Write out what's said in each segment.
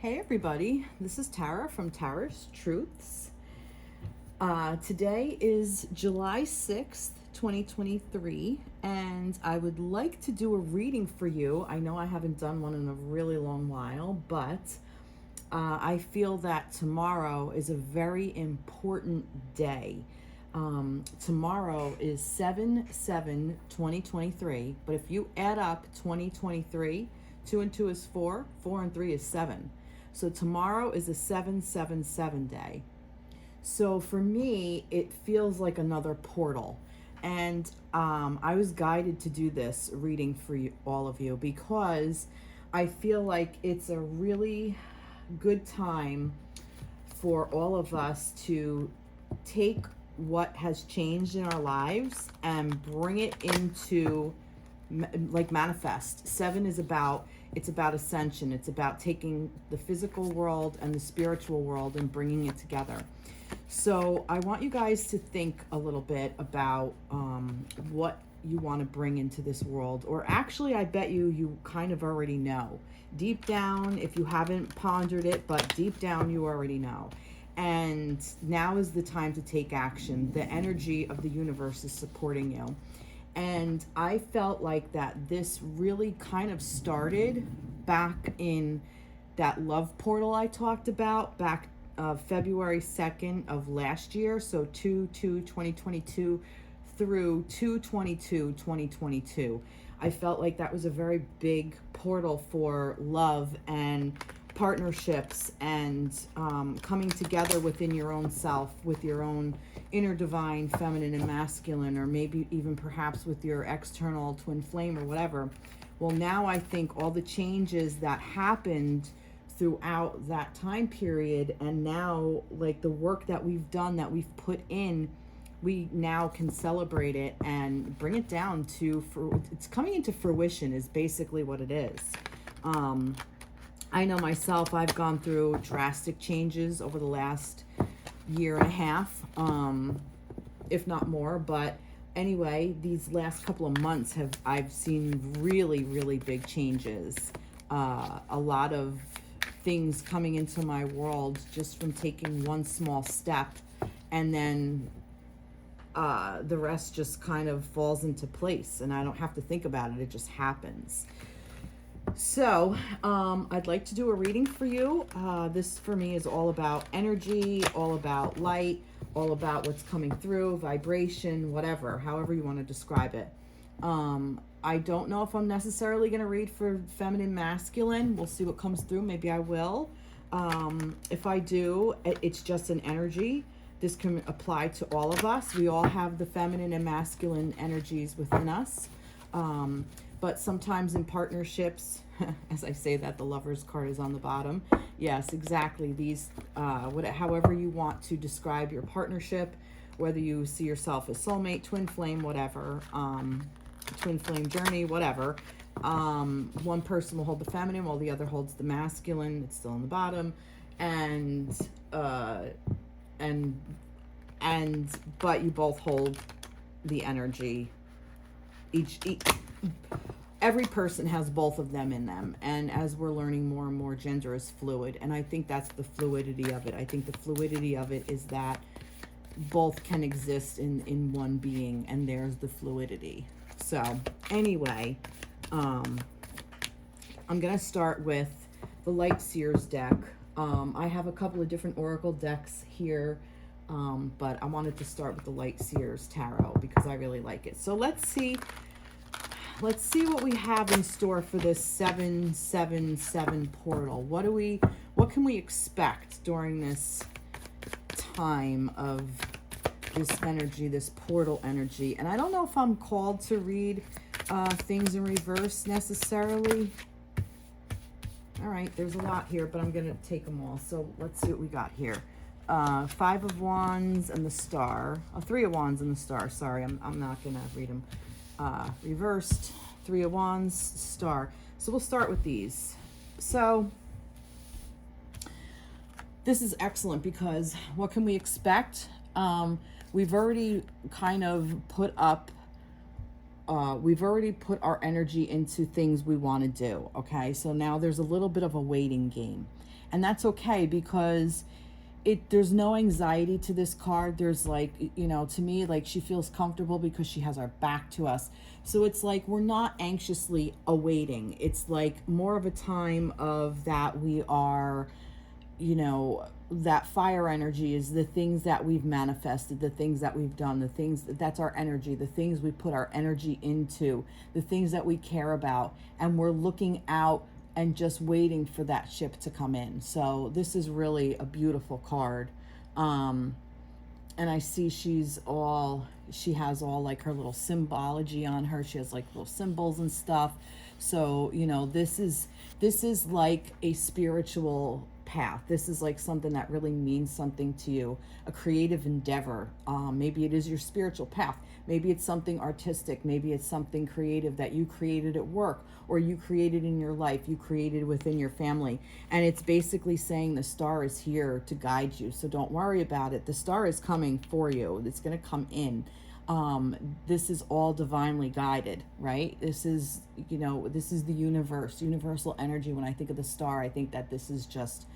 Hey everybody, this is Tara from Tara's Truths. Today is July 6th, 2023, and I would like to do a reading for you. I know I haven't done one in a really long while, but I feel that tomorrow is a very important day. Tomorrow is 7/7/2023, but if you add up 2023, 2 and 2 is 4, 4 and 3 is 7. So tomorrow is a 7/7/7 day. So for me, it feels like another portal. And I was guided to do this reading for you, all of you, because I feel like it's a really good time for all of us to take what has changed in our lives and bring it into like manifest. 7 is about, it's about ascension. It's about taking the physical world and the spiritual world and bringing it together. So I want you guys to think a little bit about what you want to bring into this world. Or actually, I bet you kind of already know. Deep down, if you haven't pondered it, but deep down you already know. And now is the time to take action. The energy of the universe is supporting you. And I felt like that this really kind of started back in that love portal I talked about back February 2nd of last year. So 2/2/2022 through 2/22/2022. I felt like that was a very big portal for love and partnerships and coming together within your own self, with your own inner divine feminine and masculine, or maybe even perhaps with your external twin flame or whatever. Well, now I think all the changes that happened throughout that time period, and now like the work that we've done, that we've put in, we now can celebrate it and bring it down to, it's coming into fruition is basically what it is. I know myself, I've gone through drastic changes over the last year and a half, if not more. But anyway, these last couple of months I've seen really, really big changes. A lot of things coming into my world just from taking one small step, and then the rest just kind of falls into place, and I don't have to think about it. It just happens. So I'd like to do a reading for you. This for me is all about energy, all about light, all about what's coming through, vibration, whatever, however you want to describe it. I don't know if I'm necessarily going to read for feminine, masculine. We'll see what comes through. Maybe I will. If I do, it's just an energy. This can apply to all of us. We all have the feminine and masculine energies within us. But sometimes in partnerships, as I say that, the Lover's card is on the bottom. Yes, exactly. These, however you want to describe your partnership, whether you see yourself as soulmate, twin flame, whatever, twin flame journey, whatever. One person will hold the feminine while the other holds the masculine. It's still on the bottom. But you both hold the energy. Every person has both of them in them, and as we're learning more and more, gender is fluid, and I think that's the fluidity of it. I think the fluidity of it is that both can exist in one being, and there's the fluidity. So anyway, I'm gonna start with the Light Seers deck. I have a couple of different oracle decks here, but I wanted to start with the Light Seers Tarot because I really like it. So let's see what we have in store for this 7/7/7 portal. What can we expect during this time of this energy, this portal energy? And I don't know if I'm called to read things in reverse necessarily. All right, there's a lot here, but I'm gonna take them all. So let's see what we got here. 5 of Wands and the Star. 3 of Wands and the Star. Sorry, I'm not gonna read them. Reversed, 3 of Wands, Star. So we'll start with these. So this is excellent because what can we expect? We've already kind of put up we've already put our energy into things we want to do. Okay, so now there's a little bit of a waiting game, and that's okay, because there's no anxiety to this card. There's like, to me, like, she feels comfortable because she has our back to us. So it's like we're not anxiously awaiting. It's like more of a time of that we are, that fire energy is the things that we've manifested, the things that we've done, the things that's our energy, the things we put our energy into, the things that we care about, and we're looking out and just waiting for that ship to come in. So this is really a beautiful card. And I see she has all like her little symbology on her. She has like little symbols and stuff. So, this is like a spiritual path. This is like something that really means something to you, a creative endeavor. Maybe it is your spiritual path. Maybe it's something artistic. Maybe it's something creative that you created at work, or you created in your life, you created within your family. And it's basically saying the star is here to guide you. So don't worry about it. The star is coming for you. It's going to come in. This is all divinely guided, right? This is, this is the universal energy. When I think of the star, I think that this is just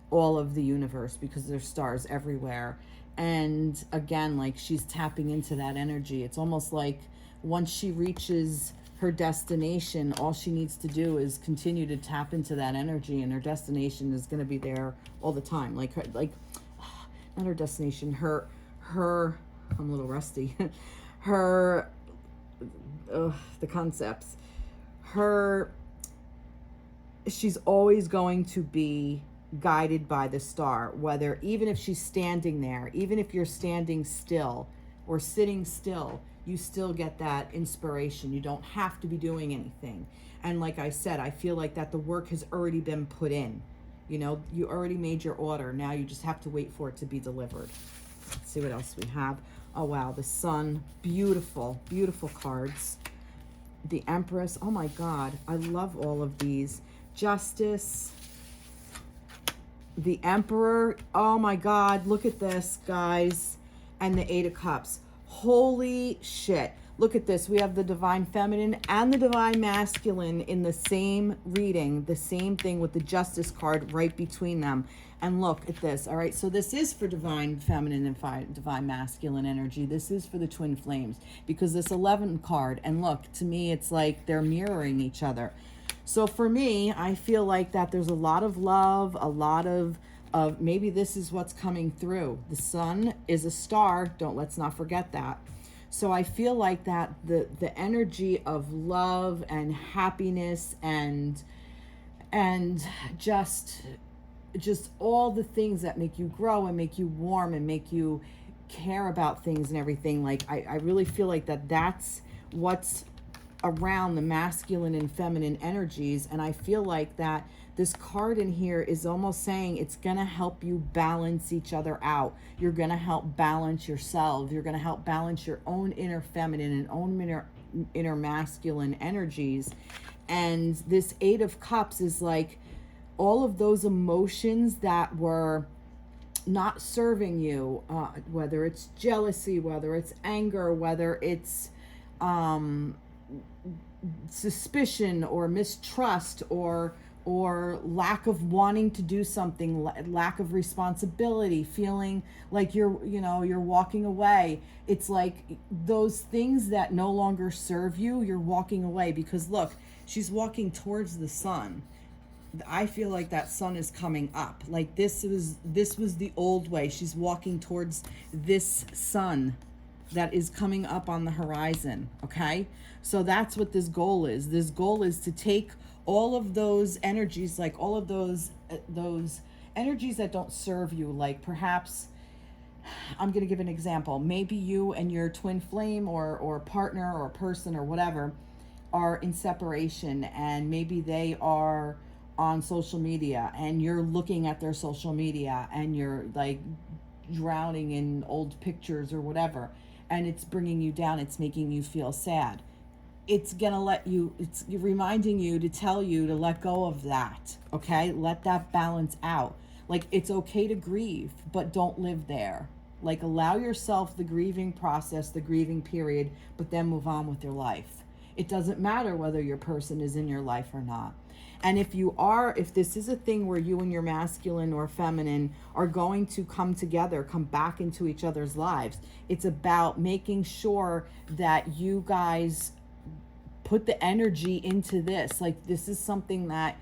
all of the universe, because there's stars everywhere. And again, like, she's tapping into that energy. It's almost like once she reaches her destination, all she needs to do is continue to tap into that energy, and her destination is going to be there all the time. Like not her destination, her I'm a little rusty. The concepts. She's always going to be guided by the star, whether, even if she's standing there, even if you're standing still or sitting still, you still get that inspiration. You don't have to be doing anything. And like I said, I feel like that the work has already been put in. You already made your order. Now you just have to wait for it to be delivered. Let's see what else we have. Oh, wow. The Sun. Beautiful, beautiful cards. The Empress. Oh, my God. I love all of these. Justice. The Emperor. Oh, my God. Look at this, guys. And the Eight of Cups. Holy shit. Look at this. We have the Divine Feminine and the Divine Masculine in the same reading. The same thing with the Justice card right between them. And look at this. All right. So this is for Divine Feminine and Divine Masculine energy. This is for the Twin Flames, because this 11 card, and look, to me, it's like they're mirroring each other. So for me, I feel like that there's a lot of love, a lot of maybe this is what's coming through. The Sun is a star. Let's not forget that. So I feel like that the energy of love and happiness and just all the things that make you grow and make you warm and make you care about things and everything. Like, I really feel like that's what's around the masculine and feminine energies. And I feel like that this card in here is almost saying it's going to help you balance each other out. You're going to help balance yourself. You're going to help balance your own inner feminine and own inner masculine energies. And this Eight of Cups is like all of those emotions that were not serving you, whether it's jealousy, whether it's anger, whether it's suspicion or mistrust or lack of wanting to do something, lack of responsibility, feeling like you're walking away. It's like those things that no longer serve you, you're walking away, because look, she's walking towards the Sun. I feel like that Sun is coming up. Like this was the old way. She's walking towards this Sun that is coming up on the horizon. Okay, so that's what this goal is. This goal is to take all of those energies, like all of those energies that don't serve you. Like perhaps, I'm going to give an example. Maybe you and your twin flame or partner or person or whatever are in separation, and maybe they are on social media and you're looking at their social media and you're like drowning in old pictures or whatever, and it's bringing you down. It's making you feel sad. It's reminding you to tell you to let go of that. Okay, let that balance out. Like, it's okay to grieve, but don't live there. Like, allow yourself the grieving process, the grieving period, but then move on with your life. It doesn't matter whether your person is in your life or not. And if this is a thing where you and your masculine or feminine are going to come together, come back into each other's lives, it's about making sure that you guys put the energy into this. Like, this is something that,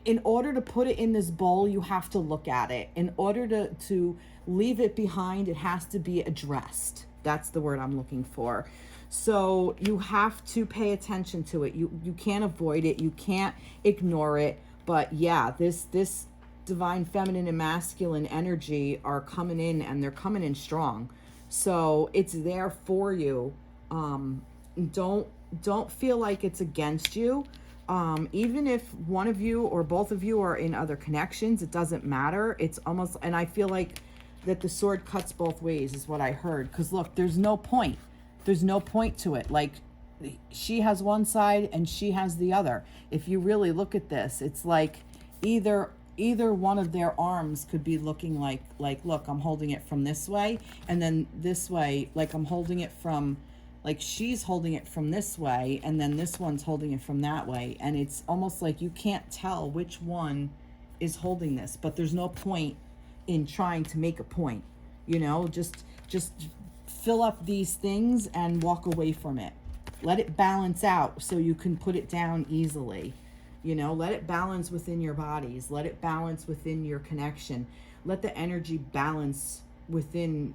in order to put it in this bowl, you have to look at it. In order to leave it behind, it has to be addressed. That's the word I'm looking for. So you have to pay attention to it. You can't avoid it. You can't ignore it. But yeah, this divine feminine and masculine energy are coming in, and they're coming in strong. So it's there for you. Don't feel like it's against you. Even if one of you or both of you are in other connections, it doesn't matter. It's almost, and I feel like that the sword cuts both ways is what I heard. Because look, there's no point. There's no point to it. Like, she has one side and she has the other. If you really look at this, it's like either one of their arms could be looking like, look, I'm holding it from this way, and then this way, like I'm holding it from, like she's holding it from this way, and then this one's holding it from that way. And it's almost like you can't tell which one is holding this, but there's no point in trying to make a point, just fill up these things and walk away from it. Let it balance out so you can put it down easily. Let it balance within your bodies. Let it balance within your connection. Let the energy balance within.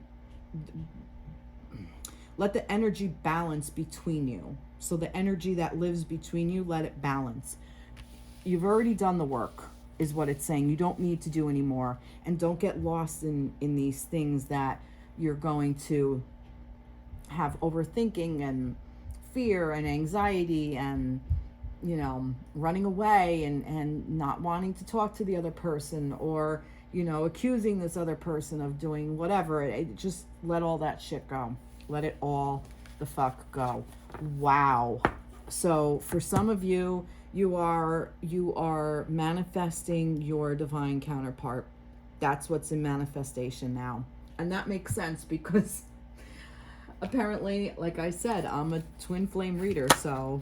Let the energy balance between you. So the energy that lives between you, let it balance. You've already done the work, is what it's saying. You don't need to do anymore. And don't get lost in these things that you're going to have overthinking and fear and anxiety and, running away and not wanting to talk to the other person, or, accusing this other person of doing whatever. Just let all that shit go. Let it all the fuck go. Wow. So for some of you, you are manifesting your divine counterpart. That's what's in manifestation now. And that makes sense because apparently, like I said, I'm a twin flame reader. So,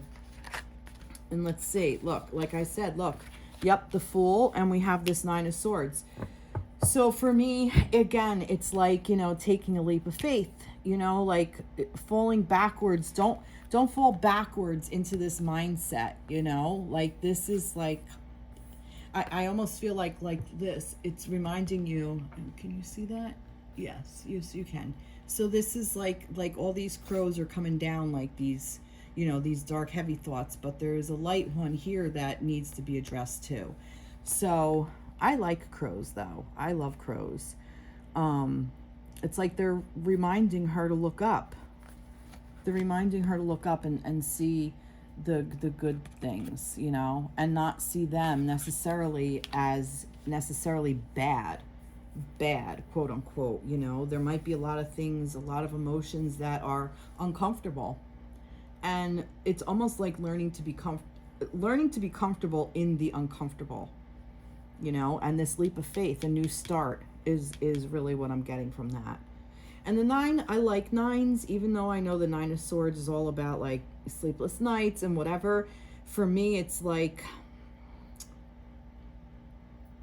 and let's see, look, like I said, look, yep, the Fool, and we have this Nine of Swords. So for me, again, it's like, taking a leap of faith, like falling backwards. Don't fall backwards into this mindset, like this is like, I almost feel like this, it's reminding you, can you see that? Yes, you can. So this is like all these crows are coming down like these, these dark, heavy thoughts, but there's a light one here that needs to be addressed too. So I like crows though. I love crows. It's like they're reminding her to look up. They're reminding her to look up and see the good things, and not see them necessarily as necessarily bad, quote unquote. There might be a lot of things, a lot of emotions that are uncomfortable, and it's almost like learning to be comfortable in the uncomfortable, and this leap of faith, a new start is really what I'm getting from that. And the 9, I like 9s, even though I know the 9 of Swords is all about like sleepless nights and whatever. For me, it's like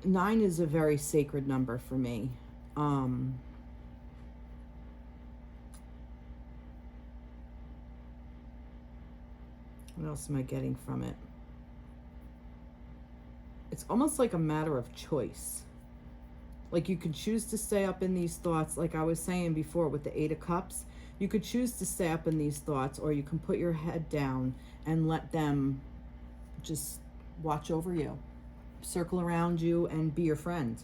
9 is a very sacred number for me. What else am I getting from it? It's almost like a matter of choice. Like you could choose to stay up in these thoughts, like I was saying before with the 8 of Cups. You could choose to stay up in these thoughts, or you can put your head down and let them just watch over you, circle around you, and be your friend.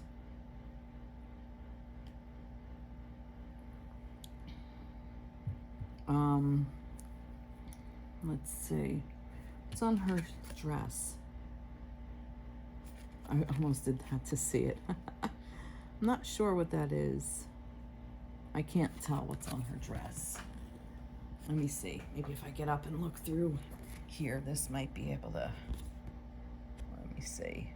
Let's see. What's on her dress? I almost did that to see it. I'm not sure what that is. I can't tell what's on her dress. Let me see. Maybe if I get up and look through here, this might be able to... Let me see.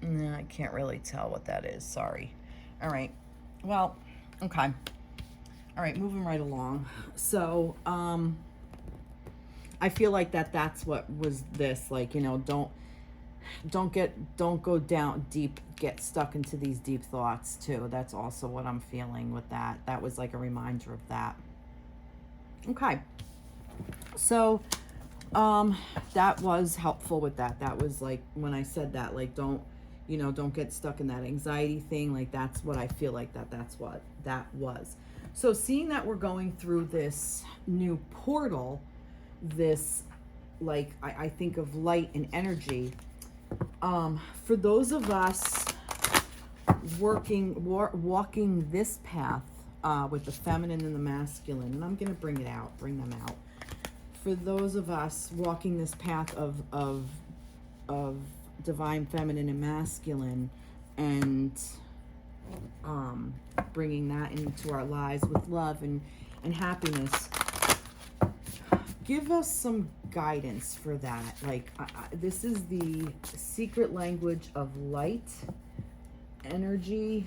No, I can't really tell what that is. Sorry. All right. Well, okay. All right, moving right along. So, I feel like that's what was this, like, you know, don't go down deep, get stuck into these deep thoughts too. That's also what I'm feeling with that. That was like a reminder of that. Okay. So, that was helpful with that. That was like when I said that, like, don't get stuck in that anxiety thing. Like, that's what I feel like that's what that was. So seeing that we're going through this new portal, this, like, I think of light and energy, for those of us walking this path, with the feminine and the masculine, and I'm going to bring them out. For those of us walking this path of divine feminine and masculine, and bringing that into our lives with love and happiness, give us some guidance for that. Like, this is the secret language of light energy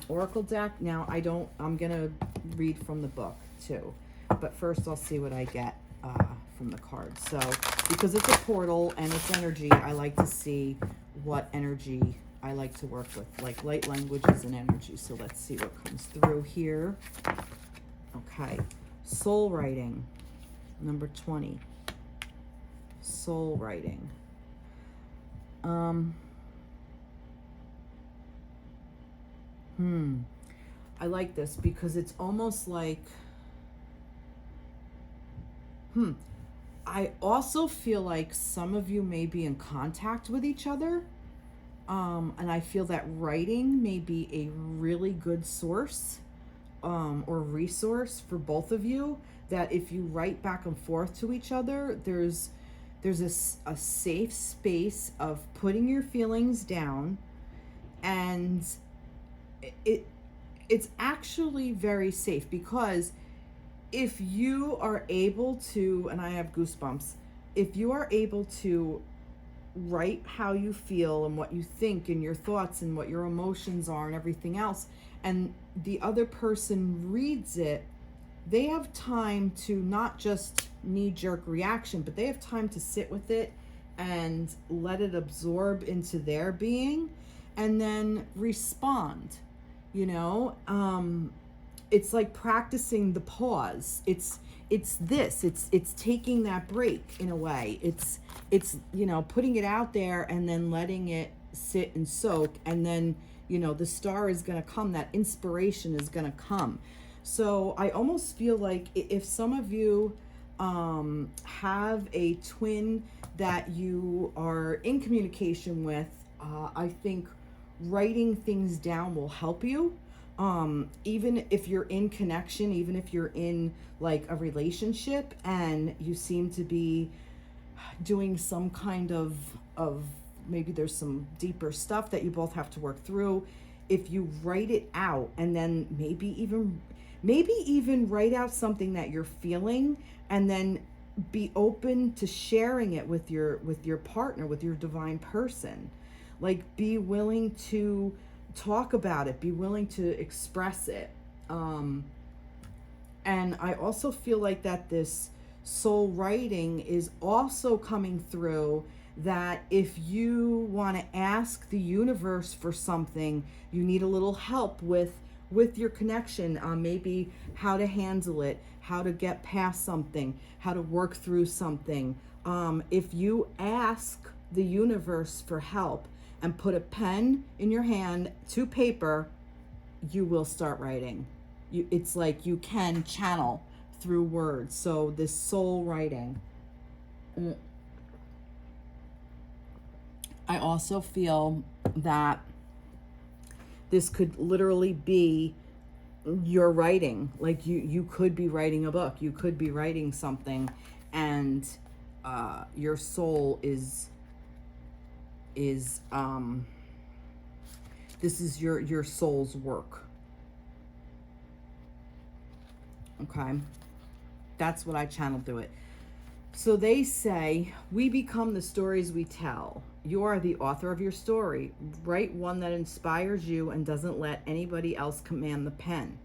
oracle deck. Now I'm gonna read from the book too, but first I'll see what I get from the cards. So because it's a portal and it's energy, I like to see what energy I like to work with, like light languages and energy. So let's see what comes through here. Okay, soul writing, number 20. Soul writing. I like this because it's almost like, I also feel like some of you may be in contact with each other. And I feel that writing may be a really good source, or resource for both of you, that if you write back and forth to each other, there's a safe space of putting your feelings down, and it's actually very safe, because if you are able to, and I have goosebumps, if you are able to write how you feel and what you think and your thoughts and what your emotions are and everything else, and the other person reads it, they have time to not just knee-jerk reaction, but they have time to sit with it and let it absorb into their being and then respond. It's like practicing the pause. It's taking that break in a way. It's putting it out there and then letting it sit and soak, and then the star is going to come, that inspiration is going to come. So I almost feel like if some of you have a twin that you are in communication with, I think writing things down will help you. Even if you're in connection, even if you're in like a relationship and you seem to be doing some kind of maybe there's some deeper stuff that you both have to work through, if you write it out, and then maybe even write out something that you're feeling, and then be open to sharing it with your partner, with your divine person. Like, be willing to talk about it, be willing to express it. And I also feel like that this soul writing is also coming through, that if you want to ask the universe for something, you need a little help with your connection, maybe how to handle it, how to get past something, how to work through something. If you ask the universe for help and put a pen in your hand to paper, you will start writing. It's like you can channel through words. So this soul writing. I also feel that this could literally be your writing. Like you could be writing a book. You could be writing something, and your soul is this is your soul's work. Okay, that's what I channeled through it. So they say, we become the stories we tell. You are the author of your story. Write one that inspires you and doesn't let anybody else command the pen.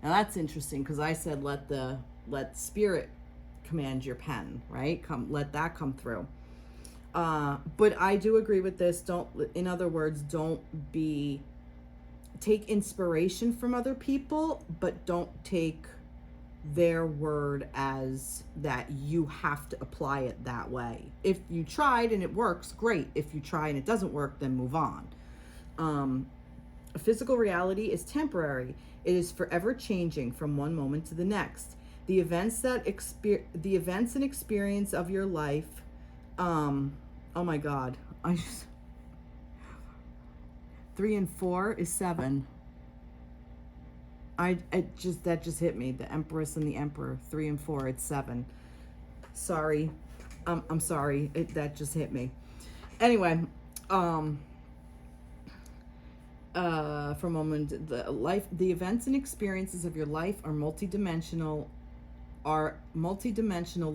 Now that's interesting, because I said let spirit command your pen, right? Let that come through. But I do agree with this. In other words, take inspiration from other people, but don't take their word as that you have to apply it that way. If you tried and it works, great. If you try and it doesn't work, then move on. Physical reality is temporary. It is forever changing from one moment to the next. The events and experience of your life, oh my God, 3 and 4 is 7. That just hit me. The Empress and the Emperor, 3 and 4, it's 7. Sorry, I'm sorry. That just hit me. Anyway, for a moment, the events and experiences of your life are multidimensional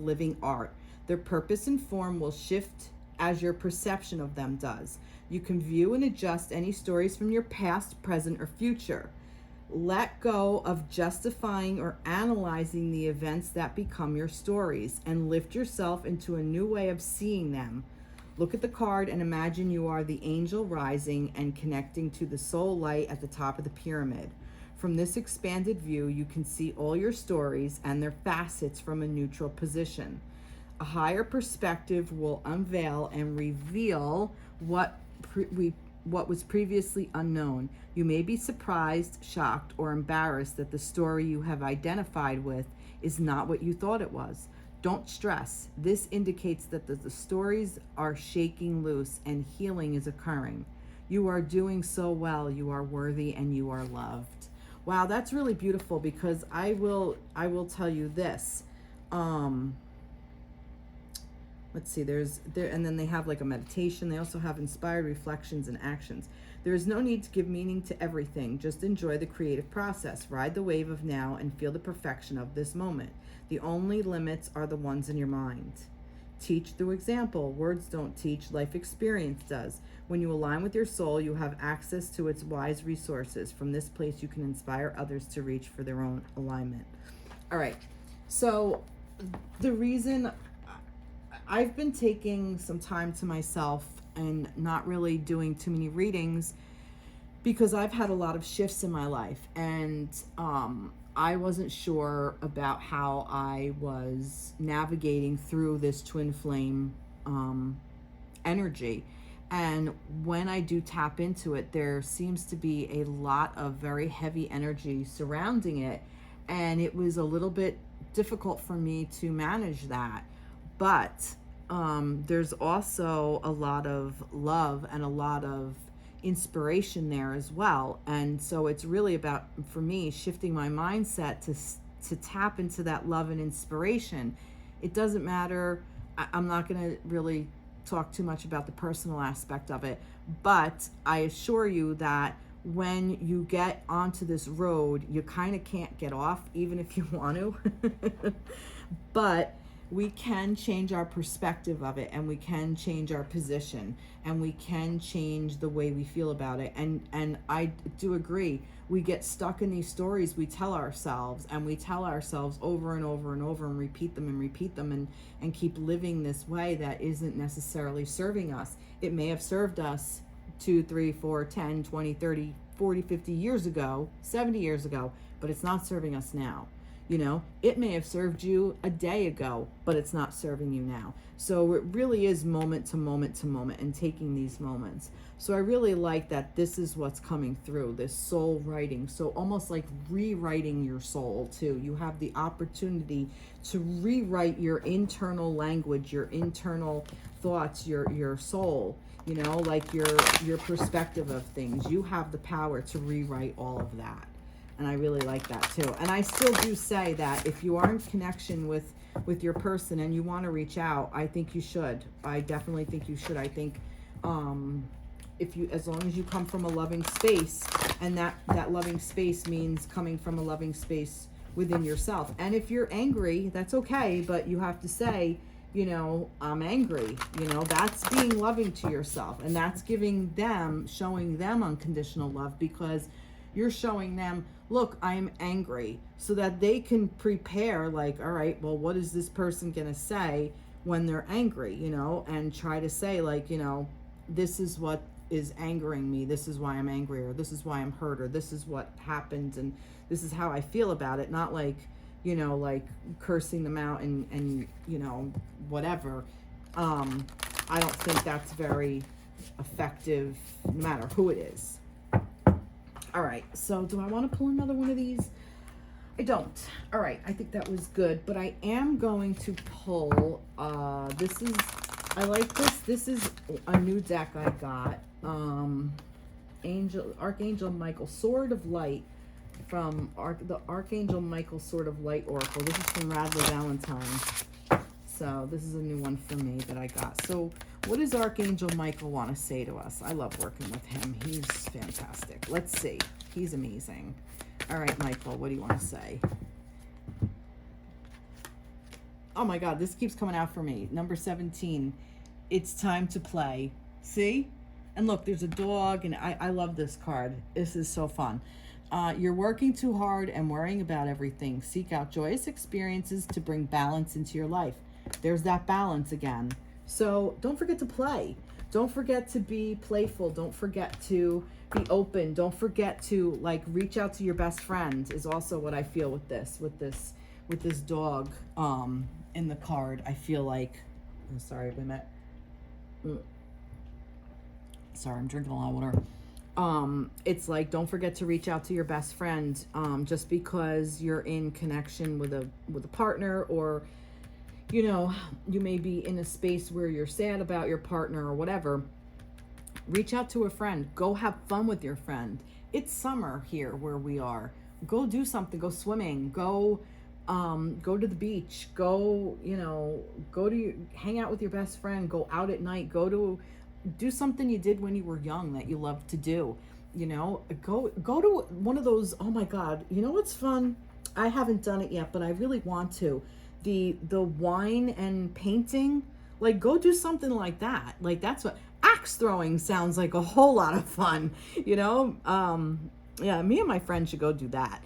living art. Their purpose and form will shift as your perception of them does. You can view and adjust any stories from your past, present, or future. Let go of justifying or analyzing the events that become your stories and lift yourself into a new way of seeing them. Look at the card and imagine you are the angel rising and connecting to the soul light at the top of the pyramid. From this expanded view, you can see all your stories and their facets from a neutral position. A higher perspective will unveil and reveal what was previously unknown. You may be surprised, shocked, or embarrassed that the story you have identified with is not what you thought it was. Don't stress. This indicates that the stories are shaking loose and healing is occurring. You are doing so well. You are worthy and you are loved. Wow, that's really beautiful, because I will tell you this. Let's see, and then they have like a meditation. They also have inspired reflections and actions. There is no need to give meaning to everything. Just enjoy the creative process. Ride the wave of now and feel the perfection of this moment. The only limits are the ones in your mind. Teach through example. Words don't teach, life experience does. When you align with your soul, you have access to its wise resources. From this place, you can inspire others to reach for their own alignment. All right, so the reason I've been taking some time to myself and not really doing too many readings, because I've had a lot of shifts in my life, and I wasn't sure about how I was navigating through this twin flame energy. And when I do tap into it, there seems to be a lot of very heavy energy surrounding it, and it was a little bit difficult for me to manage that. But there's also a lot of love and a lot of inspiration there as well. And so it's really about, for me, shifting my mindset to tap into that love and inspiration. It doesn't matter. I'm not going to really talk too much about the personal aspect of it, but I assure you that when you get onto this road, you kind of can't get off, even if you want to. But we can change our perspective of it, and we can change our position, and we can change the way we feel about it. And I do agree, we get stuck in these stories we tell ourselves, and we tell ourselves over and over and over, and repeat them and keep living this way that isn't necessarily serving us. It may have served us 2, 3, 4, 10, 20, 30, 40, 50 years ago, 70 years ago, but it's not serving us now. You know, it may have served you a day ago, but it's not serving you now. So it really is moment to moment to moment, and taking these moments. So I really like that this is what's coming through, this soul writing. So almost like rewriting your soul too. You have the opportunity to rewrite your internal language, your internal thoughts, your soul, you know, like your perspective of things. You have the power to rewrite all of that. And I really like that too. And I still do say that if you are in connection with your person and you want to reach out, I think you should. I definitely think you should. I think as long as you come from a loving space, and that loving space means coming from a loving space within yourself. And if you're angry, that's okay, but you have to say, you know, I'm angry. You know, that's being loving to yourself, and that's showing them unconditional love, because You're showing them, look, I'm angry, so that they can prepare, like, all right, well, what is this person going to say when they're angry, you know, and try to say, like, you know, this is what is angering me. This is why I'm angry, or this is why I'm hurt, or this is what happened, and this is how I feel about it. Not like, you know, like cursing them out and you know, whatever. I don't think that's very effective, no matter who it is. All right, so do I want to pull another one of these? I don't. All right, I think that was good, but I am going to pull, this is, I like this. This is a new deck I got. Archangel Michael, Sword of Light, from the Archangel Michael Sword of Light Oracle. This is from Radley Valentine. So this is a new one for me that I got. So what does Archangel Michael want to say to us? I love working with him. He's fantastic. Let's see. He's amazing. All right, Michael, what do you want to say? Oh my God, this keeps coming out for me. Number 17. It's time to play. See? And look, there's a dog, and I love this card. This is so fun. You're working too hard and worrying about everything. Seek out joyous experiences to bring balance into your life. There's that balance again. So don't forget to play. Don't forget to be playful. Don't forget to be open. Don't forget to, like, reach out to your best friend is also what I feel with this dog in the card. I feel like, I'm sorry, we met. Sorry, I'm drinking a lot of water. It's like, don't forget to reach out to your best friend, just because you're in connection with a partner, or, you know, you may be in a space where you're sad about your partner or whatever. Reach out to a friend. Go have fun with your friend. It's summer here where we are. Go do something. Go swimming. Go to the beach. Go, you know, hang out with your best friend. Go out at night. Do something you did when you were young that you loved to do. You know, go to one of those. Oh my God, you know what's fun? I haven't done it yet, but I really want to. The wine and painting. Like, go do something like that. Like, that's what axe throwing sounds like, a whole lot of fun. You know, yeah, me and my friend should go do that.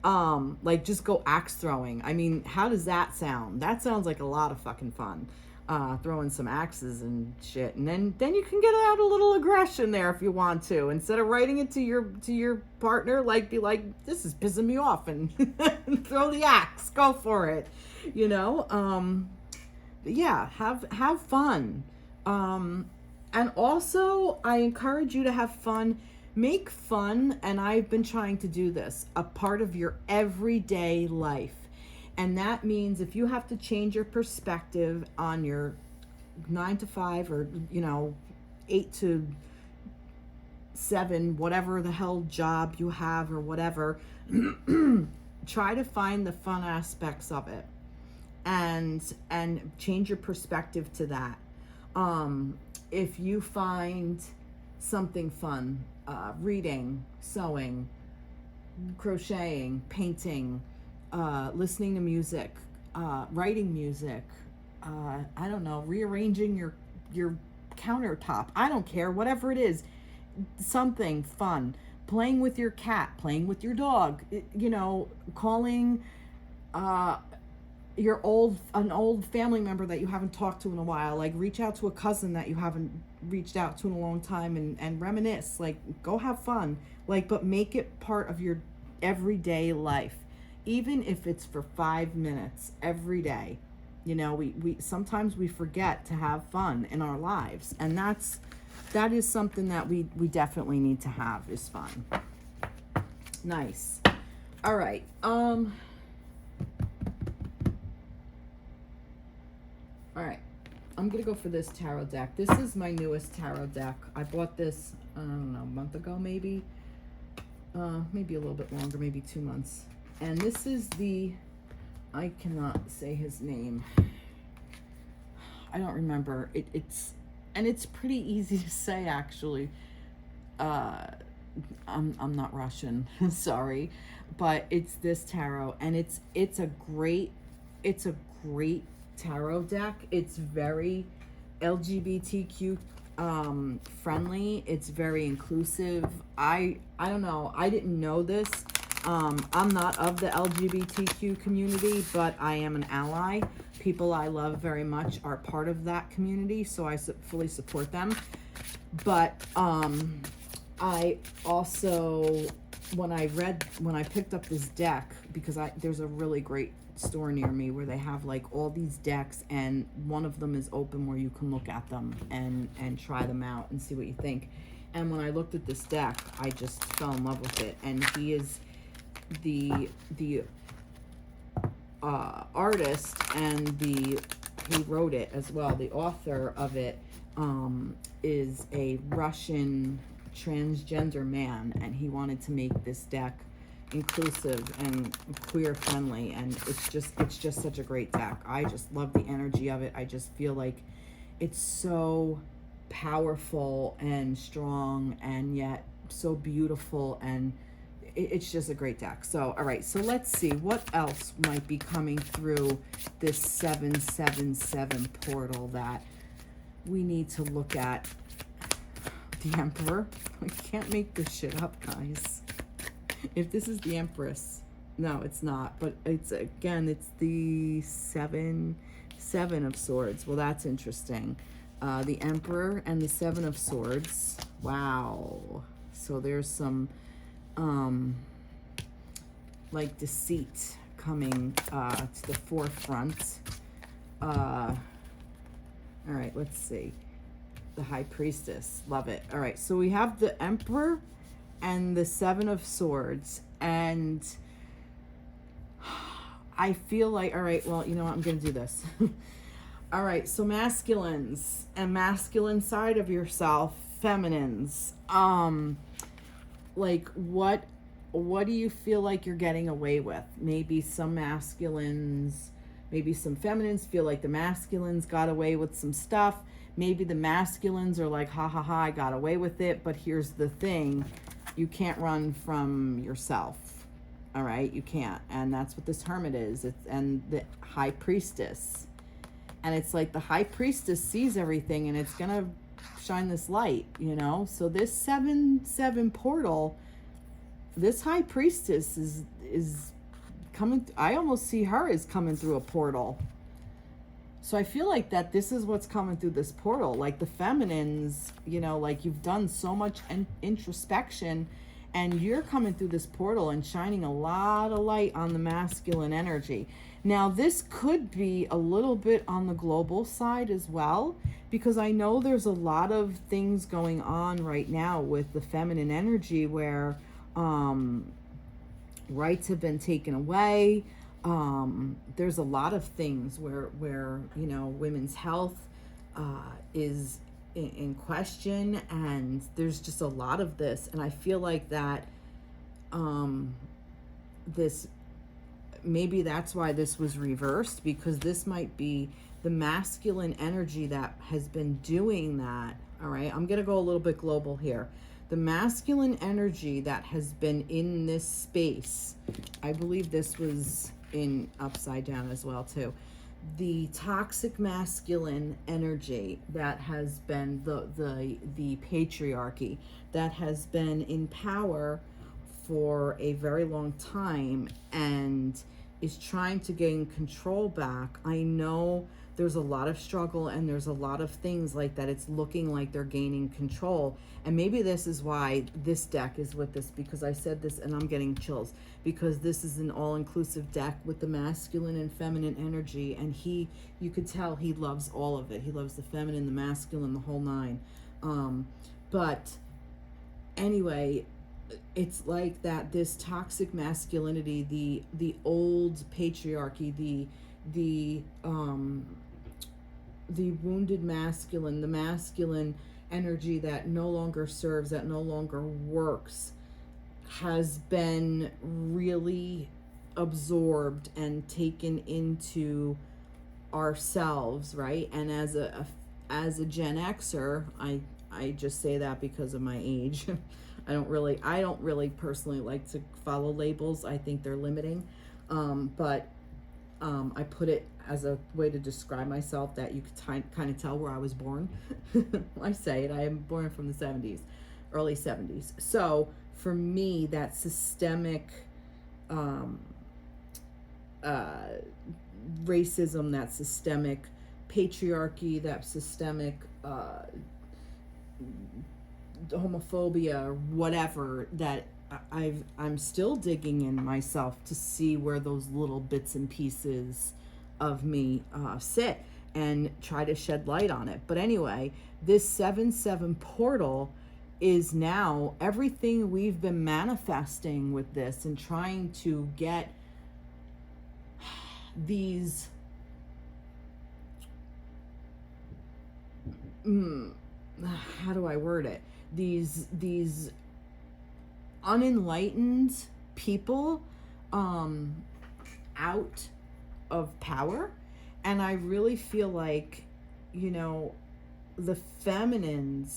Like, just go axe throwing. I mean, how does that sound? That sounds like a lot of fucking fun. Throwing some axes and shit, and then you can get out a little aggression there if you want to. Instead of writing it to your partner, like, be like, this is pissing me off, and throw the axe, go for it, you know. Yeah, have fun. And also, I encourage you to have fun. Make fun, and I've been trying to do this, a part of your everyday life. And that means if you have to change your perspective on your 9 to 5, or, you know, 8 to 7, whatever the hell job you have or whatever, try to find the fun aspects of it and change your perspective to that. If you find something fun, reading, sewing, crocheting, painting, listening to music, writing music, I don't know, rearranging your countertop, I don't care, whatever it is, something fun, playing with your cat, playing with your dog, you know, calling an old family member that you haven't talked to in a while. Like, reach out to a cousin that you haven't reached out to in a long time, and reminisce. Like, go have fun, like, but make it part of your everyday life. Even if it's for 5 minutes every day. You know, we sometimes we forget to have fun in our lives, and that is something that we definitely need to have, is fun. Nice. All right. All right. I'm gonna go for this tarot deck. This is my newest tarot deck. I bought this, I don't know, a month ago maybe. Maybe a little bit longer, maybe 2 months. And this is I cannot say his name. I don't remember. It's pretty easy to say, actually. I'm not Russian, sorry, but it's this tarot, and it's a great tarot deck. It's very LGBTQ friendly. It's very inclusive. I don't know. I didn't know this. I'm not of the LGBTQ community, but I am an ally. People I love very much are part of that community, so I fully support them. But I also, when I picked up this deck, because there's a really great store near me where they have like all these decks, and one of them is open where you can look at them and try them out and see what you think. And when I looked at this deck, I just fell in love with it. And he is the artist, and he wrote it as well. The author of it is a Russian transgender man, and he wanted to make this deck inclusive and queer friendly, and it's just such a great deck. I just love the energy of it. I just feel like it's so powerful and strong, and yet so beautiful, and it's just a great deck. So all right, so let's see what else might be coming through this 777 portal that we need to look at. The Emperor. I can't make this shit up, guys. If this is the Empress, no, it's not. But it's the seven of Swords. Well, that's interesting. The Emperor and the 7 of Swords. Wow. So there's some like deceit coming to the forefront. All right, let's see. The High Priestess. Love it. All right, so we have the Emperor and the 7 of Swords, and I feel like, all right, well, you know what, I'm gonna do this. All right, so masculines and masculine side of yourself, feminines, like what do you feel like you're getting away with? Maybe some masculines, maybe some feminines feel like the masculines got away with some stuff. Maybe the masculines are like, ha ha ha, I got away with it. But here's the thing, you can't run from yourself. All right, you can't. And that's what this Hermit is. And the High Priestess. And it's like the High Priestess sees everything, and it's gonna shine this light, you know? So this 7-7 portal, this High Priestess is coming. I almost see her as coming through a portal. So I feel like that this is what's coming through this portal. Like the feminines, you know, like you've done so much introspection, and you're coming through this portal and shining a lot of light on the masculine energy. Now, this could be a little bit on the global side as well, because I know there's a lot of things going on right now with the feminine energy where rights have been taken away. There's a lot of things where you know, women's health is in question, and there's just a lot of this, and I feel like that this, maybe that's why this was reversed, because this might be the masculine energy that has been doing that. All right, I'm gonna go a little bit global here. The masculine energy that has been in this space, I believe this was in upside down as well too. The toxic masculine energy that has been the patriarchy that has been in power for a very long time and is trying to gain control back. I know there's a lot of struggle, and there's a lot of things like that. It's looking like they're gaining control. And maybe this is why this deck is with this, because I said this and I'm getting chills, because this is an all-inclusive deck with the masculine and feminine energy. And you could tell he loves all of it. He loves the feminine, the masculine, the whole nine. But anyway, it's like that, this toxic masculinity, the old patriarchy, the wounded masculine, the masculine energy that no longer serves, that no longer works, has been really absorbed and taken into ourselves, right? And as a Gen Xer, I just say that because of my age. I don't really personally like to follow labels. I think they're limiting. But I put it as a way to describe myself that you could kind of tell where I was born. I say it, I am born from the 70s, early 70s. So for me, that systemic racism, that systemic patriarchy, that systemic homophobia, or whatever, that I'm still digging in myself to see where those little bits and pieces of me sit and try to shed light on it. But anyway, this 7/7 portal is now everything we've been manifesting with this and trying to get these how do I word it? These unenlightened people out of power. And I really feel like, the feminine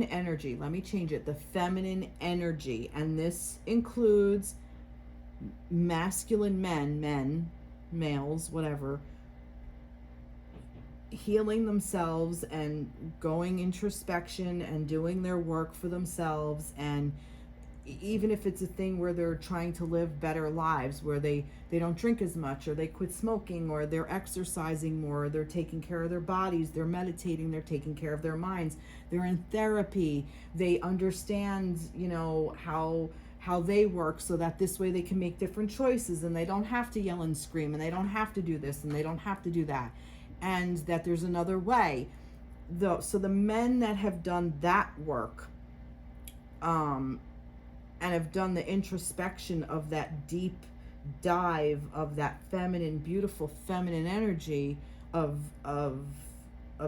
energy, let me change it, the feminine energy, and this includes masculine males, whatever, healing themselves and going introspection and doing their work for themselves. And even if it's a thing where they're trying to live better lives, where they don't drink as much, or they quit smoking, or they're exercising more, they're taking care of their bodies, they're meditating, they're taking care of their minds, they're in therapy, they understand, how they work, so that this way they can make different choices and they don't have to yell and scream, and they don't have to do this and they don't have to do that, and that there's another way. So the men that have done that work and have done the introspection of that deep dive of that feminine, beautiful feminine energy of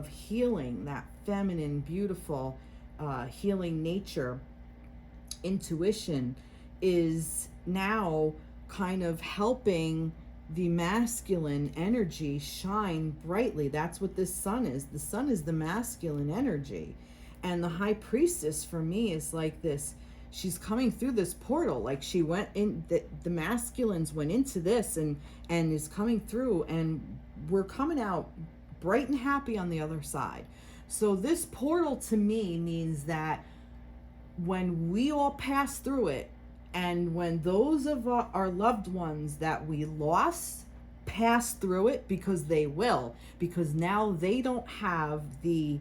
healing, that feminine, beautiful healing nature, intuition, is now kind of helping the masculine energy shine brightly. That's what this sun is. The sun is the masculine energy. And the high priestess for me is like this. She's coming through this portal. Like she went in, the masculines went into this and is coming through, and we're coming out bright and happy on the other side. So this portal to me means that when we all pass through it, and when those of our loved ones that we lost pass through it, because they will, because now they don't have the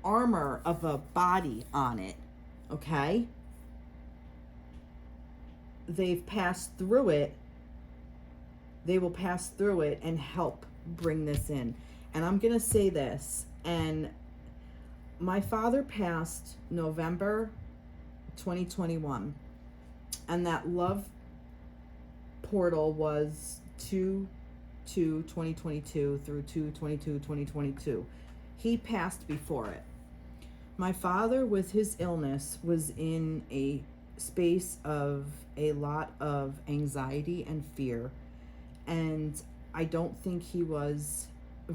armor of a body on it, okay? They've passed through it. They will pass through it and help bring this in. And I'm going to say this, and my father passed November 2021, and that love portal was 2/2/2022 through 2/22/2022. He passed before it. My father, with his illness, was in a space of a lot of anxiety and fear, and I don't think he was,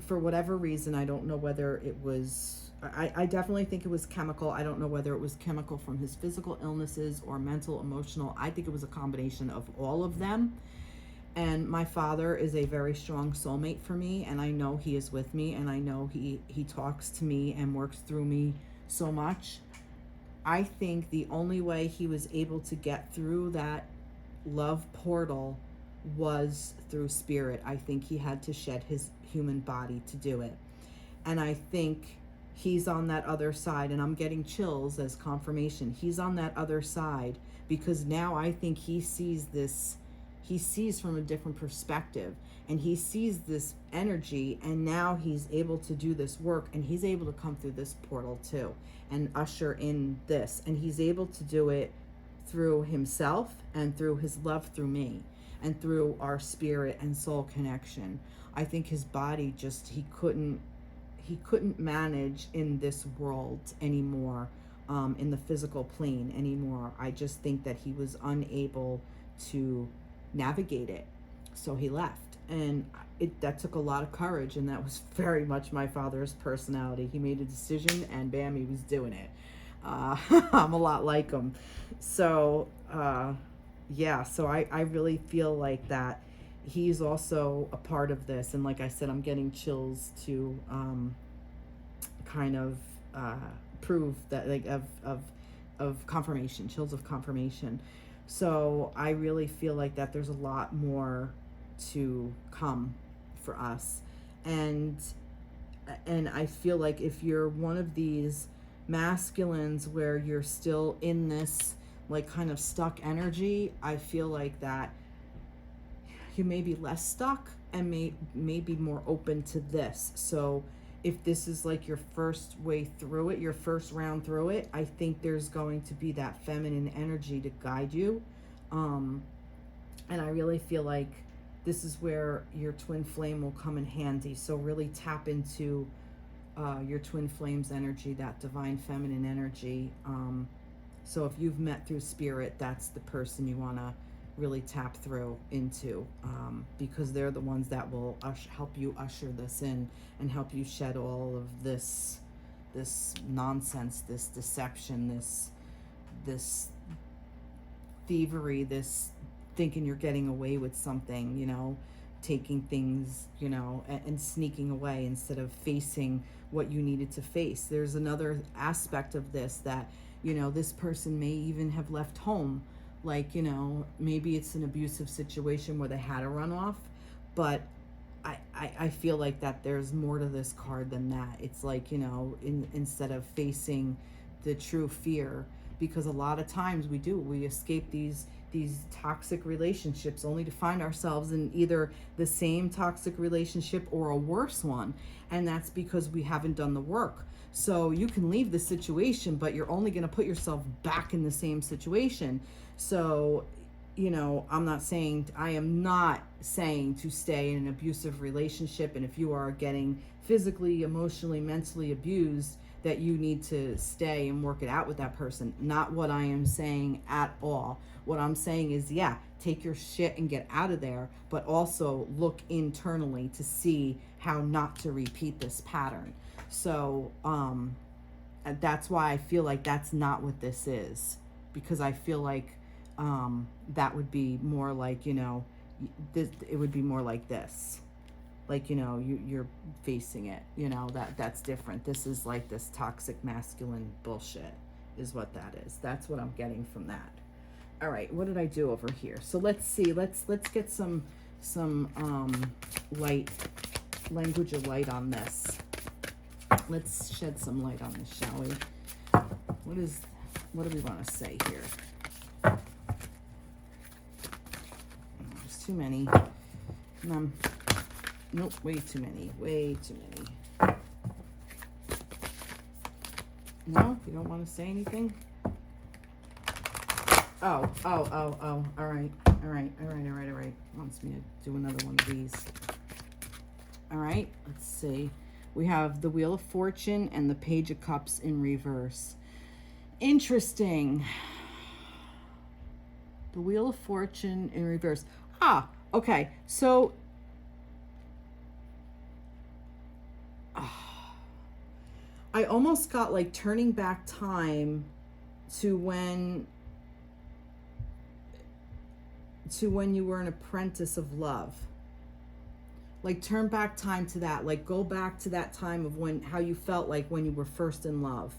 for whatever reason, I don't know whether it was, I definitely think it was chemical. I don't know whether it was chemical from his physical illnesses or mental, emotional. I think it was a combination of all of them. And my father is a very strong soulmate for me, and I know he is with me, and I know he talks to me and works through me so much. I think the only way he was able to get through that love portal was through spirit. I think he had to shed his human body to do it. And I think he's on that other side, and I'm getting chills as confirmation. He's on that other side because now I think he sees this, he sees from a different perspective, and he sees this energy, and now he's able to do this work, and he's able to come through this portal too and usher in this, and he's able to do it through himself and through his love through me and through our spirit and soul connection. I think his body just, he couldn't manage in this world anymore, in the physical plane anymore. I just think that he was unable to navigate it, so he left. And that took a lot of courage, and that was very much my father's personality. He made a decision, and bam, he was doing it. I'm a lot like him. So yeah, so I really feel like that he's also a part of this. And like I said, I'm getting chills to kind of uh, prove that, like, of confirmation, chills of confirmation. So I really feel like that there's a lot more to come for us. And I feel like if you're one of these masculines where you're still in this like kind of stuck energy, I feel like that you may be less stuck and may be more open to this. So if this is like your first way through it, your first round through it, I think there's going to be that feminine energy to guide you. And I really feel like this is where your twin flame will come in handy. So really tap into your twin flame's energy, that divine feminine energy. So if you've met through spirit, that's the person you want to really tap through into, because they're the ones that will help you usher this in and help you shed all of this nonsense, this deception, this thievery, this thinking you're getting away with something, you know, taking things, you know, and sneaking away instead of facing what you needed to face. There's another aspect of this that, you know, this person may even have left home. Like, you know, maybe it's an abusive situation where they had to run off, but I feel like that there's more to this card than that. It's like, you know, instead of facing the true fear, because a lot of times we escape these toxic relationships only to find ourselves in either the same toxic relationship or a worse one. And that's because we haven't done the work. So you can leave the situation, but you're only going to put yourself back in the same situation. So, you know, I am not saying to stay in an abusive relationship. And if you are getting physically, emotionally, mentally abused, that you need to stay and work it out with that person. Not what I am saying at all. What I'm saying is, yeah, take your shit and get out of there, but also look internally to see how not to repeat this pattern. So that's why I feel like that's not what this is, because I feel like that would be more like, you know, it would be more like this. Like, you know, you're facing it, you know, that's different. This is like this toxic masculine bullshit is what that is. That's what I'm getting from that. All right, what did I do over here? So let's see, let's get some light, language of light on this. Let's shed some light on this, shall we? What do we want to say here? There's too many. Nope, way too many. No, you don't want to say anything? Oh, all right. Wants me to do another one of these. All right, let's see. We have the Wheel of Fortune and the Page of Cups in reverse. Interesting. The Wheel of Fortune in reverse. Okay, so I almost got like turning back time to when you were an apprentice of love. Like turn back time to that. Like go back to that time of how you felt like when you were first in love.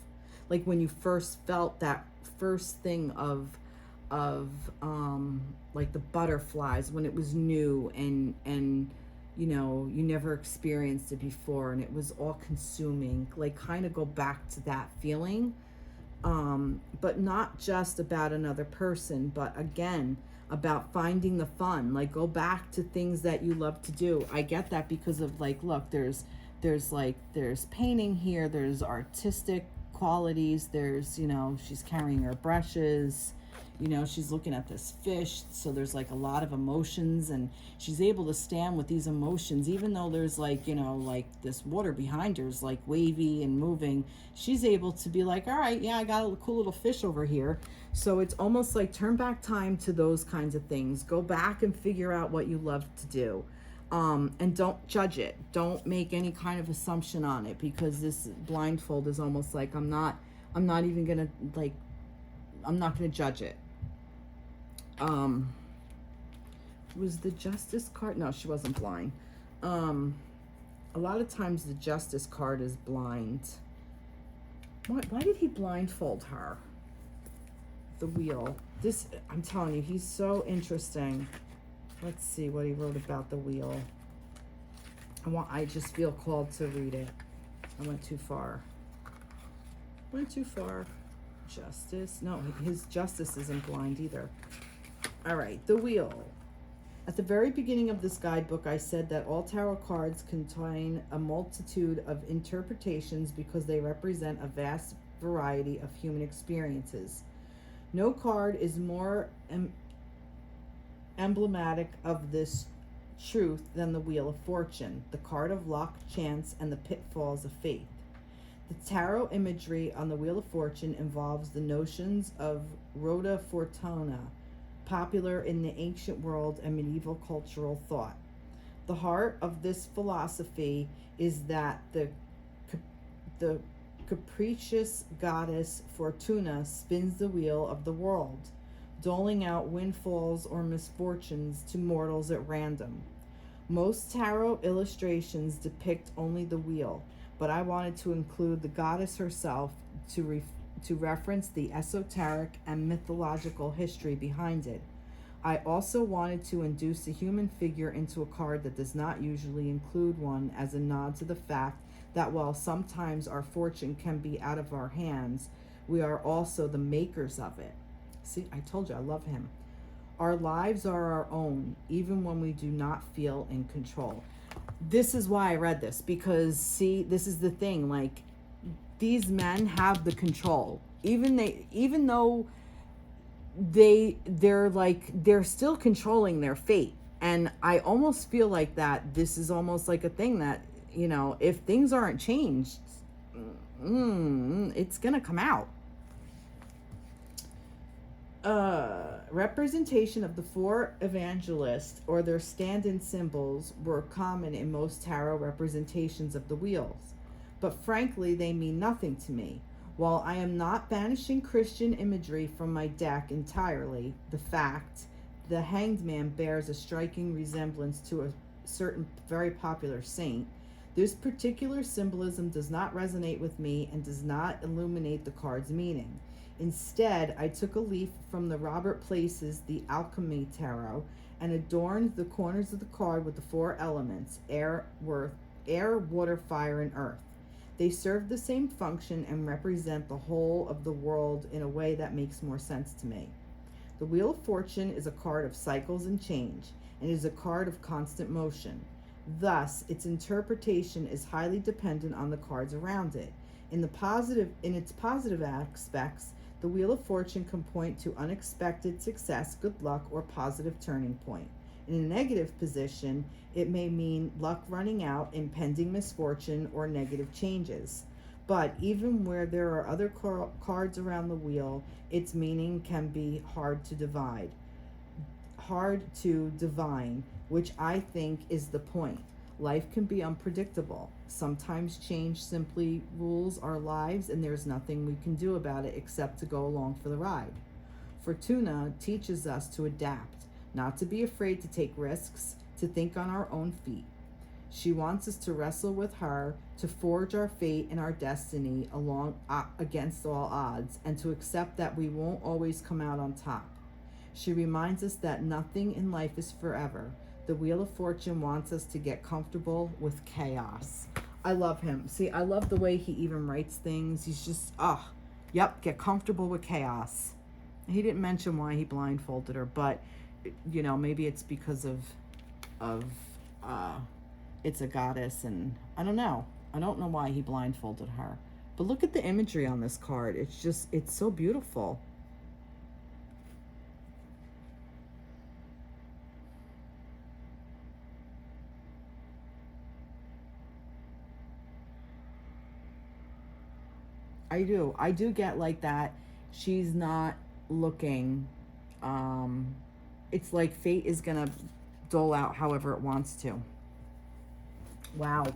Like when you first felt that first thing of like the butterflies, when it was new and you know, you never experienced it before and it was all consuming. Like kind of go back to that feeling. But not just about another person, but again, about finding the fun. Like go back to things that you love to do. I get that because of like, look, there's painting here, there's artistic qualities, there's, you know, she's carrying her brushes, you know, she's looking at this fish, so there's like a lot of emotions, and she's able to stand with these emotions even though there's like, you know, like this water behind her is like wavy and moving. She's able to be like, all right, yeah, I got a cool little fish over here. So it's almost like turn back time to those kinds of things. Go back and figure out what you love to do. And don't judge it. Don't make any kind of assumption on it, because this blindfold is almost like I'm not even gonna, like, I'm not gonna judge it. Was the Justice card? No, she wasn't blind. A lot of times the Justice card is blind. Why did he blindfold her? The Wheel. This, I'm telling you, he's so interesting. Let's see what he wrote about the Wheel. I just feel called to read it. I went too far. Justice. No, his Justice isn't blind either. All right, the Wheel. At the very beginning of this guidebook, I said that all tarot cards contain a multitude of interpretations because they represent a vast variety of human experiences. No card is more emblematic of this truth than the Wheel of Fortune, the card of luck, chance, and the pitfalls of faith. The tarot imagery on the Wheel of Fortune involves the notions of rota fortuna, popular in the ancient world and medieval cultural thought. The heart of this philosophy is that the capricious goddess Fortuna spins the wheel of the world, doling out windfalls or misfortunes to mortals at random. Most tarot illustrations depict only the wheel, but I wanted to include the goddess herself to reference the esoteric and mythological history behind it. I also wanted to induce a human figure into a card that does not usually include one, as a nod to the fact that while sometimes our fortune can be out of our hands, we are also the makers of it. See, I told you, I love him. Our lives are our own, even when we do not feel in control. This is why I read this, because see, this is the thing, like, these men have the control. Even though they're still controlling their fate. And I almost feel like that this is almost like a thing that, you know, if things aren't changed, it's gonna come out. Representation of the four evangelists or their stand-in symbols were common in most tarot representations of the wheels, but frankly they mean nothing to me. While I am not banishing Christian imagery from my deck entirely, the Hanged Man bears a striking resemblance to a certain very popular saint. This particular symbolism does not resonate with me and does not illuminate the card's meaning. Instead, I took a leaf from the Robert Place's The Alchemy Tarot and adorned the corners of the card with the four elements: air, water, fire, and earth. They serve the same function and represent the whole of the world in a way that makes more sense to me. The Wheel of Fortune is a card of cycles and change, and is a card of constant motion. Thus, its interpretation is highly dependent on the cards around it. In its positive aspects, the Wheel of Fortune can point to unexpected success, good luck, or positive turning point. In a negative position, it may mean luck running out, impending misfortune, or negative changes. But even where there are other cards around the wheel, its meaning can be hard to divine, which I think is the point. Life can be unpredictable. Sometimes change simply rules our lives, and there's nothing we can do about it except to go along for the ride. Fortuna teaches us to adapt, not to be afraid to take risks, to think on our own feet. She wants us to wrestle with her, to forge our fate and our destiny against all odds, and to accept that we won't always come out on top. She reminds us that nothing in life is forever. The Wheel of Fortune wants us to get comfortable with chaos. I love him. See, I love the way he even writes things. He's just, get comfortable with chaos. He didn't mention why he blindfolded her, but, you know, maybe it's because of it's a goddess, and I don't know. I don't know why he blindfolded her. But look at the imagery on this card. It's so beautiful. I do get like that. She's not looking. It's like fate is gonna dole out however it wants to. Wow.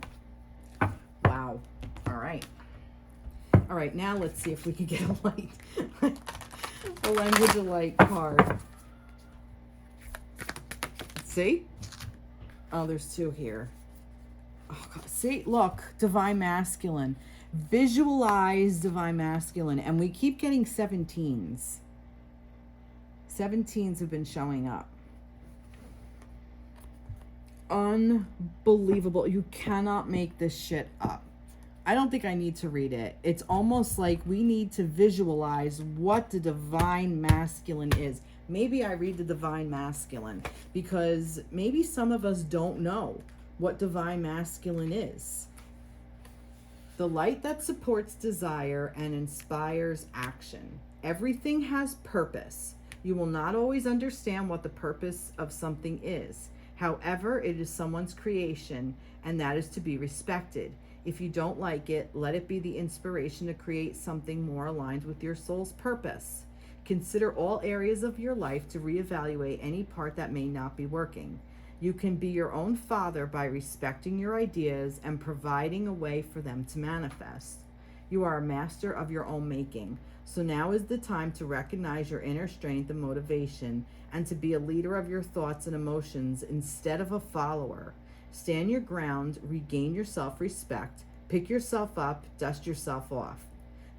All right, now let's see if we can get a light, a language of light card. See? Oh, there's two here. Oh, God. See, look, divine masculine. Visualize divine masculine. And we keep getting 17s. 17s have been showing up. Unbelievable. You cannot make this shit up. I don't think I need to read it. It's almost like we need to visualize what the divine masculine is. Maybe I read the divine masculine because maybe some of us don't know what divine masculine is. The light that supports desire and inspires action. Everything has purpose. You will not always understand what the purpose of something is. However, it is someone's creation, and that is to be respected. If you don't like it, let it be the inspiration to create something more aligned with your soul's purpose. Consider all areas of your life to reevaluate any part that may not be working. You can be your own father by respecting your ideas and providing a way for them to manifest. You are a master of your own making. So now is the time to recognize your inner strength and motivation and to be a leader of your thoughts and emotions instead of a follower. Stand your ground, regain your self-respect, pick yourself up, dust yourself off.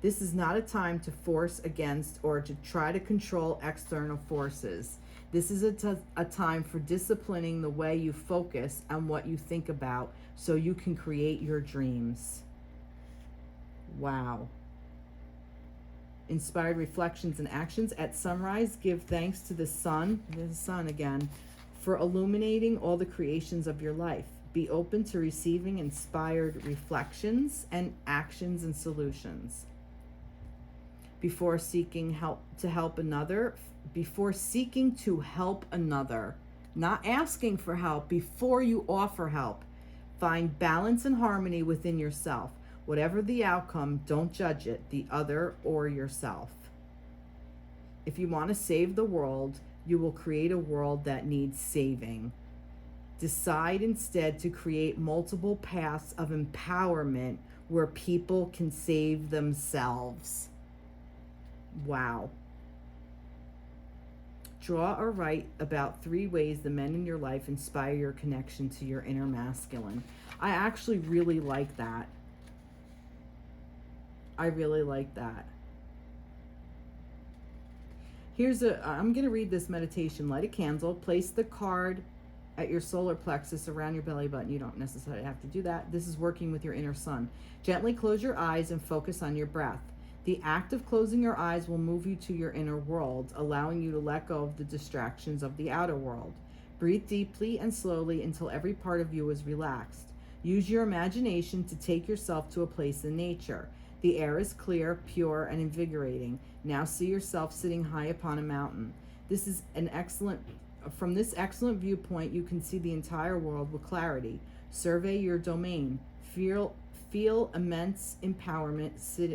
This is not a time to force against or to try to control external forces. This is a time for disciplining the way you focus and what you think about so you can create your dreams. Wow. Inspired reflections and actions. At sunrise, give thanks to the sun again, for illuminating all the creations of your life. Be open to receiving inspired reflections and actions and solutions. Before seeking to help another, not asking for help, before you offer help, find balance and harmony within yourself. Whatever the outcome, don't judge it, the other or yourself. If you want to save the world, you will create a world that needs saving. Decide instead to create multiple paths of empowerment where people can save themselves. Wow. Draw or write about 3 ways the men in your life inspire your connection to your inner masculine. I actually really like that. I really like that. I'm going to read this meditation. Light a candle, place the card at your solar plexus around your belly button. You don't necessarily have to do that. This is working with your inner sun. Gently close your eyes and focus on your breath. The act of closing your eyes will move you to your inner world, allowing you to let go of the distractions of the outer world. Breathe deeply and slowly until every part of you is relaxed. Use your imagination to take yourself to a place in nature. The air is clear, pure, and invigorating. Now see yourself sitting high upon a mountain. From this excellent viewpoint, you can see the entire world with clarity. Survey your domain. Feel immense empowerment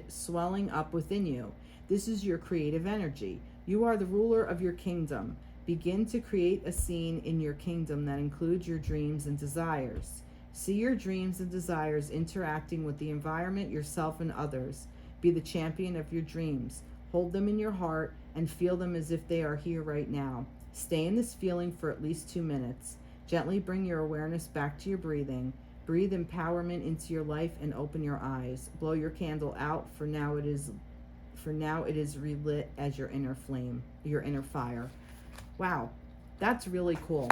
swelling up within you. This is your creative energy. You are the ruler of your kingdom. Begin to create a scene in your kingdom that includes your dreams and desires. See your dreams and desires interacting with the environment, yourself, and others. Be the champion of your dreams. Hold them in your heart and feel them as if they are here right now. Stay in this feeling for at least 2 minutes. Gently bring your awareness back to your breathing. Breathe empowerment into your life and open your eyes. Blow your candle out, for now it is relit as your inner flame, your inner fire. Wow, that's really cool.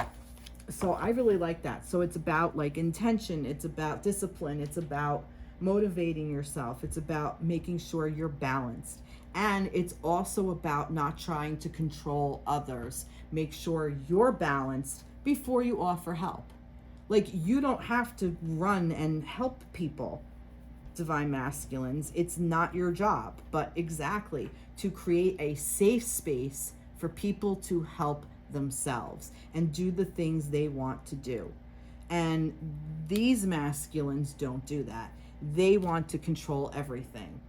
So I really like that. So it's about like intention, it's about discipline, it's about motivating yourself, it's about making sure you're balanced. And it's also about not trying to control others. Make sure you're balanced before you offer help. Like, you don't have to run and help people, divine masculines. It's not your job, but exactly to create a safe space for people to help themselves and do the things they want to do. And these masculines don't do that. They want to control everything.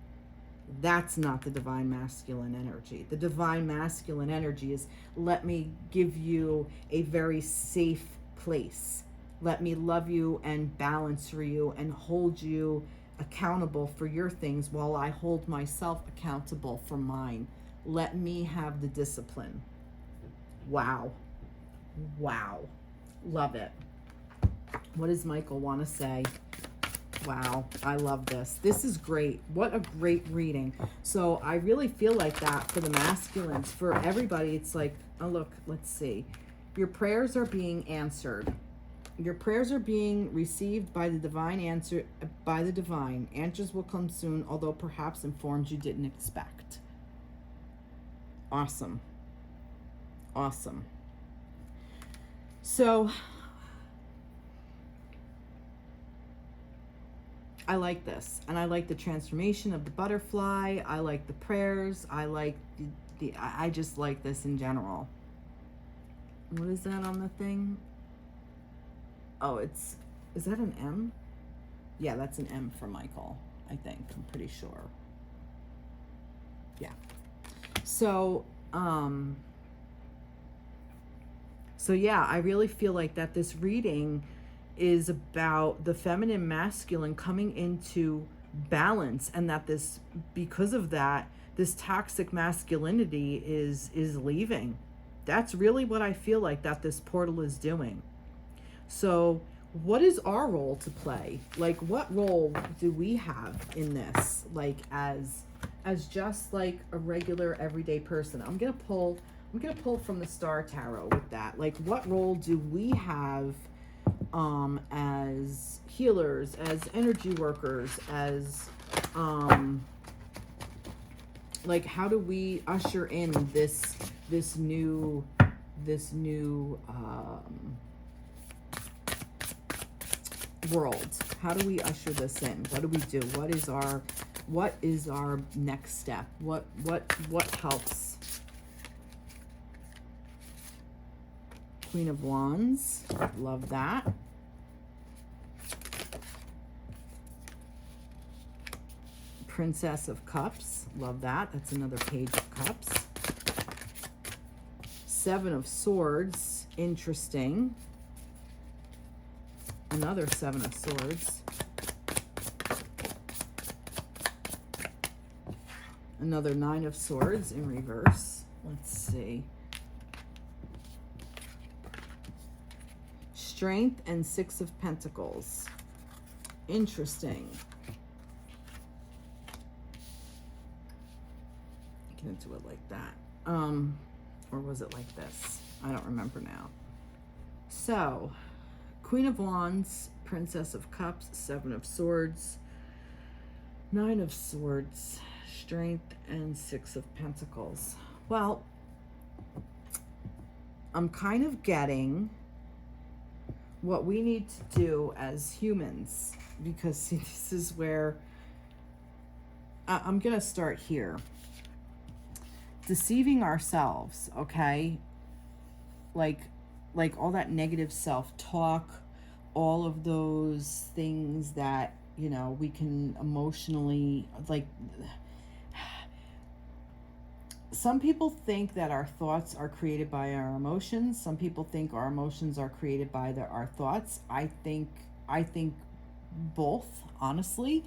That's not the divine masculine energy. The divine masculine energy is, let me give you a very safe place. Let me love you and balance for you and hold you accountable for your things while I hold myself accountable for mine. Let me have the discipline. Wow. Wow. Love it. What does Michael want to say? Wow, I love this. This is great. What a great reading. So I really feel like that for the masculines, for everybody. It's like, oh, look, let's see. Your prayers are being answered. Your prayers are being received by the divine answer, by the divine. Answers will come soon, although perhaps in forms you didn't expect. Awesome. Awesome. So I like this, and I like the transformation of the butterfly. I like the prayers. I like I just like this in general. What is that on the thing? Oh, is that an M? Yeah, that's an M for Michael, I think. I'm pretty sure. Yeah. So yeah, I really feel like that this reading is about the feminine masculine coming into balance, and that this, because of that, this toxic masculinity is leaving. That's really what I feel like that this portal is doing. So what is our role to play? Like, what role do we have in this? Like, as just like a regular everyday person. I'm gonna pull from the Star Tarot with that. Like, what role do we have as healers, as energy workers, as like, how do we usher in this new world? How do we usher this in? What do we do? What is our next step? What helps? Queen of Wands, love that. Princess of Cups, love that. That's another Page of Cups. Seven of Swords, interesting. Another Seven of Swords. Another Nine of Swords in reverse. Let's see. Strength and Six of Pentacles. Interesting. Get into it like that. Or was it like this? I don't remember now. So, Queen of Wands, Princess of Cups, Seven of Swords, Nine of Swords, Strength, and Six of Pentacles. Well, I'm kind of getting what we need to do as humans, because see, this is where I'm gonna start here. Deceiving ourselves, okay? Like all that negative self-talk, all of those things that, you know, we can emotionally, like, some people think that our thoughts are created by our emotions. Some people think our emotions are created by our thoughts. I think both, honestly.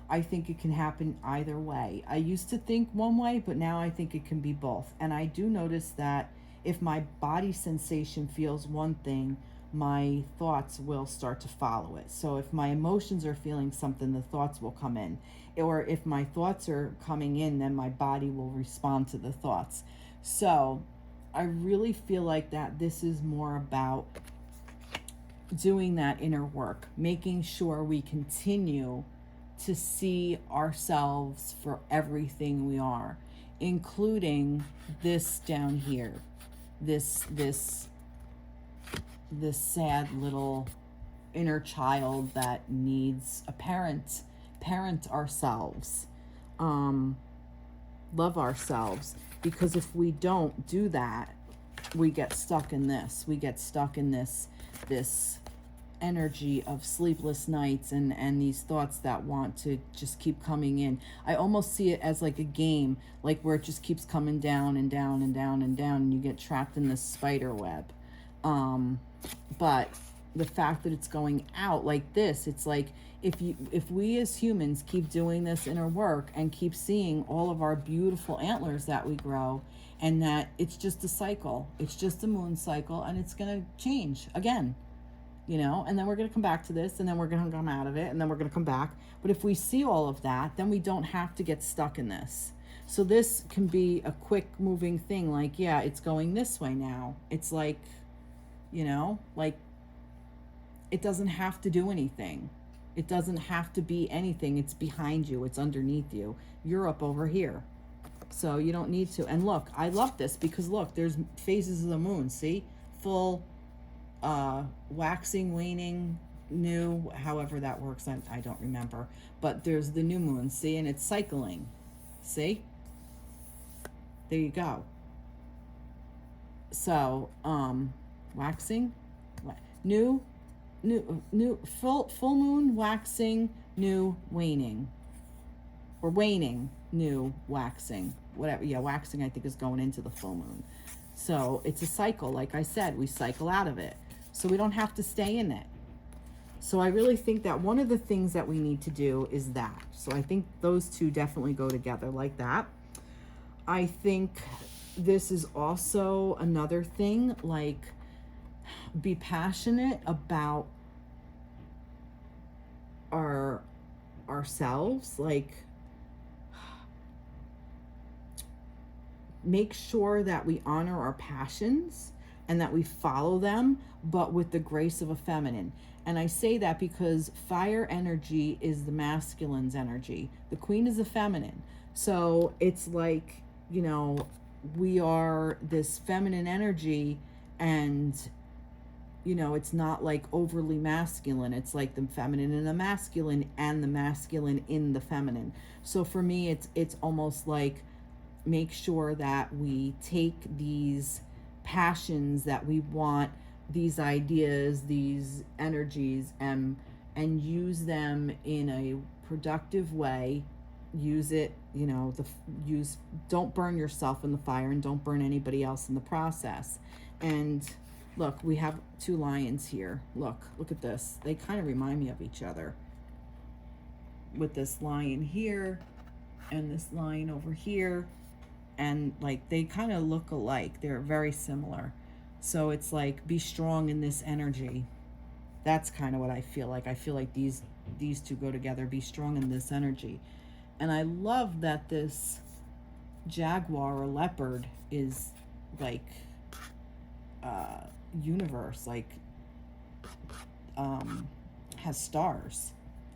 I think it can happen either way. I used to think one way, but now I think it can be both. And I do notice that if my body sensation feels one thing, my thoughts will start to follow it. So if my emotions are feeling something, the thoughts will come in. Or if my thoughts are coming in, then my body will respond to the thoughts. So I really feel like that this is more about doing that inner work, making sure we continue to see ourselves for everything we are, including this down here, this sad little inner child that needs a parent ourselves, love ourselves, because if we don't do that, we get stuck in this. We get stuck in this energy of sleepless nights and these thoughts that want to just keep coming in. I almost see it as like a game, like where it just keeps coming down and down and down and down, and you get trapped in this spider web. But the fact that it's going out like this, it's like if we as humans keep doing this inner work and keep seeing all of our beautiful antlers that we grow, and that it's just a cycle, it's just a moon cycle, and it's going to change again. you know, and then we're going to come back to this, and then we're going to come out of it, and then we're going to come back. But if we see all of that, then we don't have to get stuck in this. So this can be a quick moving thing, like, yeah, it's going this way now. It's like, you know, like, it doesn't have to do anything. It doesn't have to be anything. It's behind you. It's underneath you. You're up over here. So you don't need to. And look, I love this because look, there's phases of the moon. See? Full, waxing, waning, new, however that works. I don't remember. But there's the new moon. See? And it's cycling. See? There you go. So, waxing, new, full moon, waxing, new, waning, or waning, new, waxing, whatever. Yeah, waxing I think is going into the full moon. So it's a cycle. Like I said, we cycle out of it. So we don't have to stay in it. So I really think that one of the things that we need to do is that. So I think those two definitely go together like that. I think this is also another thing, like, be passionate about ourselves, like, make sure that we honor our passions and that we follow them, but with the grace of a feminine. And I say that because fire energy is the masculine's energy. The queen is the feminine. So it's like, you know, we are this feminine energy, and, you know, it's not like overly masculine. It's like the feminine and the masculine, and the masculine in the feminine. So for me, it's almost like, make sure that we take these passions that we want, these ideas, these energies, and use them in a productive way. Use it, you know, don't burn yourself in the fire, and don't burn anybody else in the process. And look, we have two lions here. Look at this. They kind of remind me of each other, with this lion here and this lion over here. And like, they kind of look alike. They're very similar. So it's like, be strong in this energy. That's kind of what I feel like. I feel like these two go together. Be strong in this energy. And I love that this jaguar or leopard is like universe, like has stars.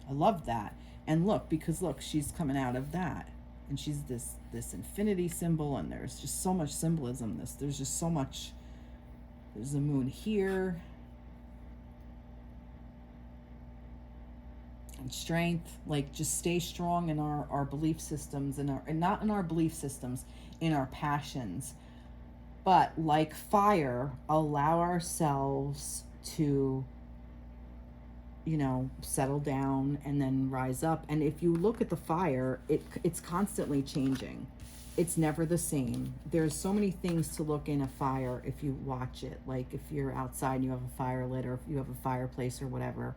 I love that. And look, because look, she's coming out of that, and she's this infinity symbol, and there's just so much symbolism. There's just so much. There's the moon here, and strength. Like, just stay strong in our belief systems, and not in our belief systems, in our passions. But like fire, allow ourselves to, you know, settle down and then rise up. And if you look at the fire, it's constantly changing. It's never the same. There's so many things to look in a fire if you watch it. Like, if you're outside and you have a fire lit, or if you have a fireplace or whatever,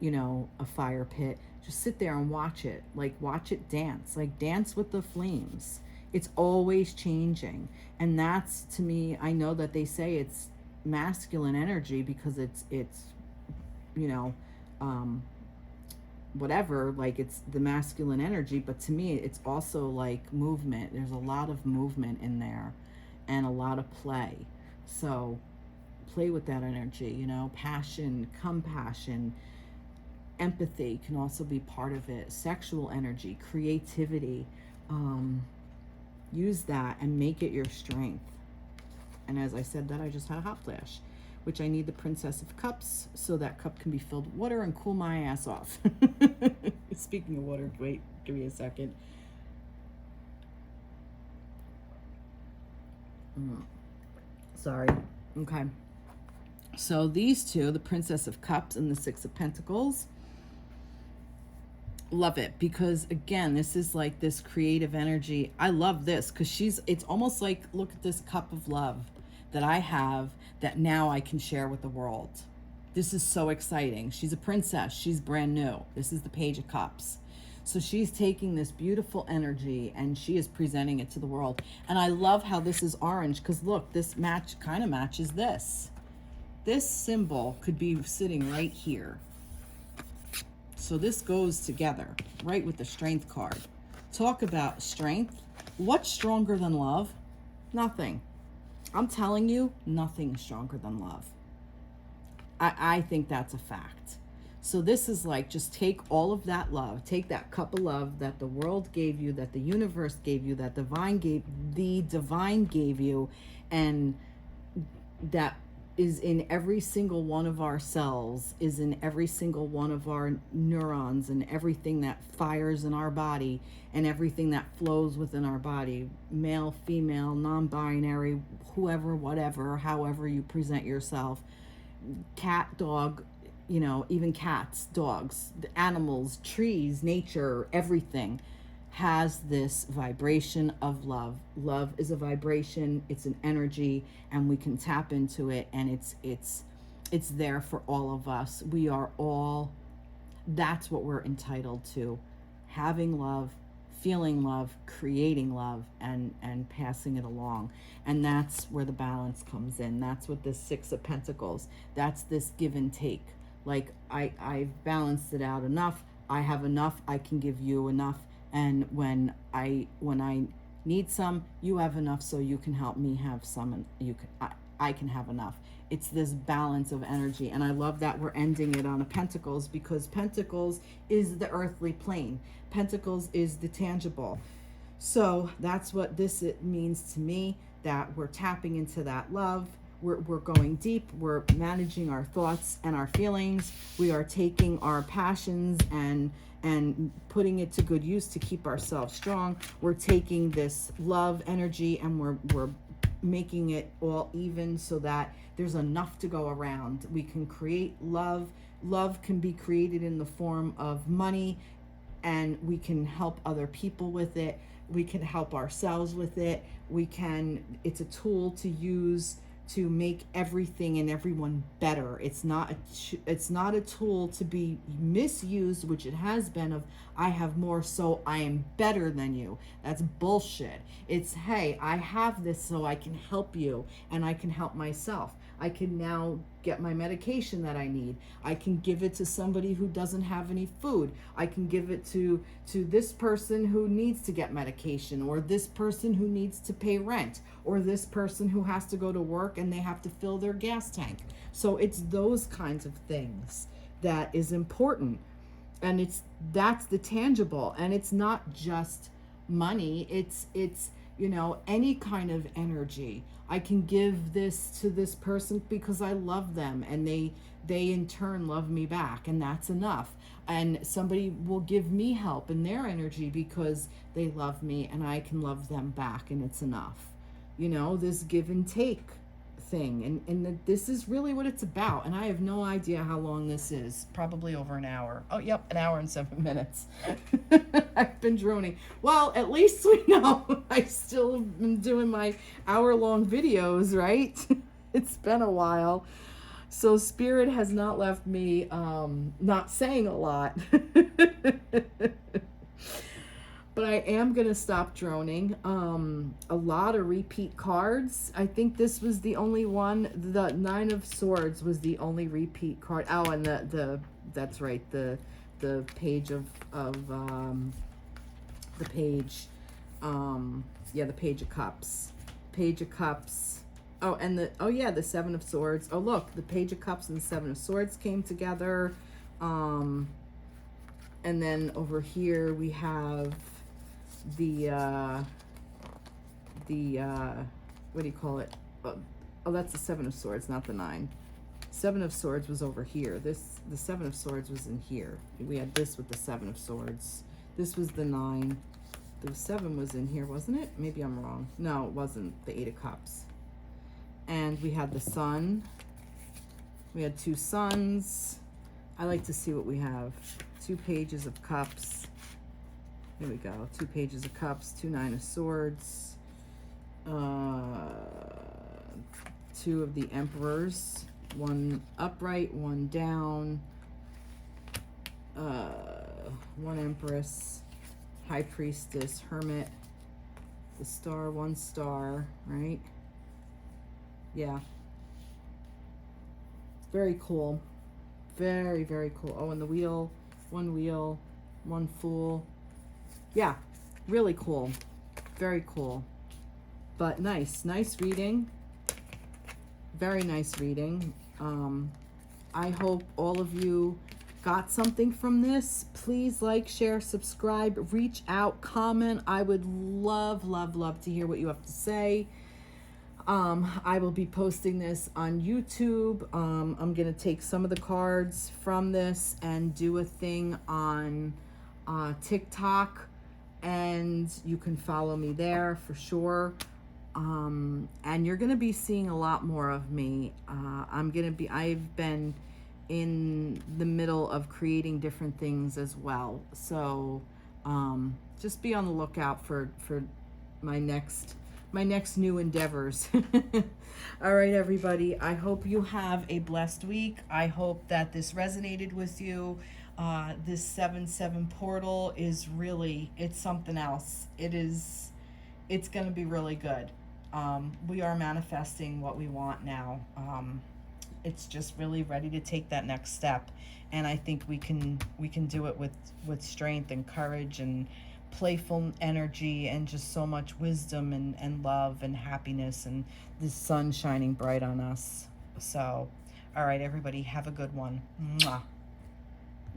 you know, a fire pit, just sit there and watch it. Like, watch it dance. Like, dance with the flames. It's always changing. And that's, to me, I know that they say it's masculine energy because it's you know, whatever, like, it's the masculine energy. But to me, it's also like movement. There's a lot of movement in there, and a lot of play. So play with that energy, you know. Passion, compassion, empathy can also be part of it. Sexual energy, creativity, use that and make it your strength. And as I said that, I just had a hot flash, which I need the Princess of Cups, so that cup can be filled with water and cool my ass off. Speaking of water, wait, give me a second. Sorry. Okay. So these two, the Princess of Cups and the Six of Pentacles, love it, because again, this is like this creative energy. I love this because it's almost like, look at this cup of love that I have, that now I can share with the world. This is so exciting. She's a princess. She's brand new. This is the Page of Cups. So she's taking this beautiful energy and she is presenting it to the world. And I love how this is orange, because look, this kind of matches this. This symbol could be sitting right here. So this goes together, right, with the Strength card. Talk about strength. What's stronger than love? Nothing. I'm telling you, nothing is stronger than love. I think that's a fact. So this is like, just take all of that love, take that cup of love that the world gave you, that the universe gave you, that the divine gave you, and that is in every single one of our cells, is in every single one of our neurons, and everything that fires in our body, and everything that flows within our body, male, female, non-binary, whoever, whatever, however you present yourself, cat, dog, you know, even cats, dogs, the animals, trees, nature, everything has this vibration of love. Love is a vibration, it's an energy, and we can tap into it, and it's there for all of us. We are all, that's what we're entitled to. Having love, feeling love, creating love, and passing it along. And that's where the balance comes in. That's what the Six of Pentacles, that's this give and take. Like, I've balanced it out enough. I have enough, I can give you enough. And when I need some, you have enough, so you can help me have some, and I can have enough. It's this balance of energy. And I love that we're ending it on a Pentacles, because Pentacles is the earthly plane. Pentacles is the tangible. So that's what this it means to me, that we're tapping into that love. We're going deep. We're managing our thoughts and our feelings. We are taking our passions and putting it to good use to keep ourselves strong. We're taking this love energy and we're making it all even, so that there's enough to go around. We can create love. Love can be created in the form of money, and we can help other people with it. We can help ourselves with it. It's a tool to use to make everything and everyone better. It's not a tool to be misused, which it has been, of I have more, so I am better than you. That's bullshit. It's, hey, I have this so I can help you and I can help myself. I can now get my medication that I need. I can give it to somebody who doesn't have any food. I can give it to this person who needs to get medication, or this person who needs to pay rent, or this person who has to go to work and they have to fill their gas tank. So it's those kinds of things that is important. And that's the tangible. And it's not just money. It's you know, any kind of energy. I can give this to this person because I love them, and they in turn love me back, and that's enough. And somebody will give me help in their energy because they love me, and I can love them back, and it's enough. You know, this give and take thing, and this is really what it's about. And I have no idea how long this is. Probably over an hour. Oh, yep, an hour and 7 minutes. I've been droning. Well, at least we know I still am doing my hour-long videos, right? It's been a while. So Spirit has not left me not saying a lot. But I am going to stop droning. A lot of repeat cards. I think this was the only one. The Nine of Swords was the only repeat card. Oh, and that's right. The page of the page. Yeah, the Page of Cups. Page of Cups. Oh, and the Seven of Swords. Oh, look, the Page of Cups and the Seven of Swords came together. And then over here we have the what do you call it? Oh, that's the Seven of Swords, not the Nine. Seven of Swords was over here. The Seven of Swords was in here. We had this with the Seven of Swords. This was the Nine. The Seven was in here, wasn't it? Maybe I'm wrong. No, it wasn't. The Eight of Cups. And we had the Sun. We had two suns. I like to see what we have. Two Pages of Cups. Here we go. Two Pages of Cups, two Nine of Swords, two of the Emperors, one upright, one down, one Empress, High Priestess, Hermit, the Star, one star, right? Yeah. Very cool. Very, very cool. Oh, and the wheel, one fool. Yeah, really cool. Very cool. But nice reading. Very nice reading. I hope all of you got something from this. Please like, share, subscribe, reach out, comment. I would love, love, love to hear what you have to say. I will be posting this on YouTube. I'm going to take some of the cards from this and do a thing on TikTok, and you can follow me there for sure. And you're going to be seeing a lot more of me. I've been in the middle of creating different things as well. So, just be on the lookout for my next new endeavors. All right, everybody. I hope you have a blessed week. I hope that this resonated with you. This 7/7 portal is really, it's something else. It's going to be really good. We are manifesting what we want now. It's just really ready to take that next step. And I think we can do it with strength and courage and playful energy and just so much wisdom and love and happiness and the sun shining bright on us. So, all right, everybody, have a good one. Mwah.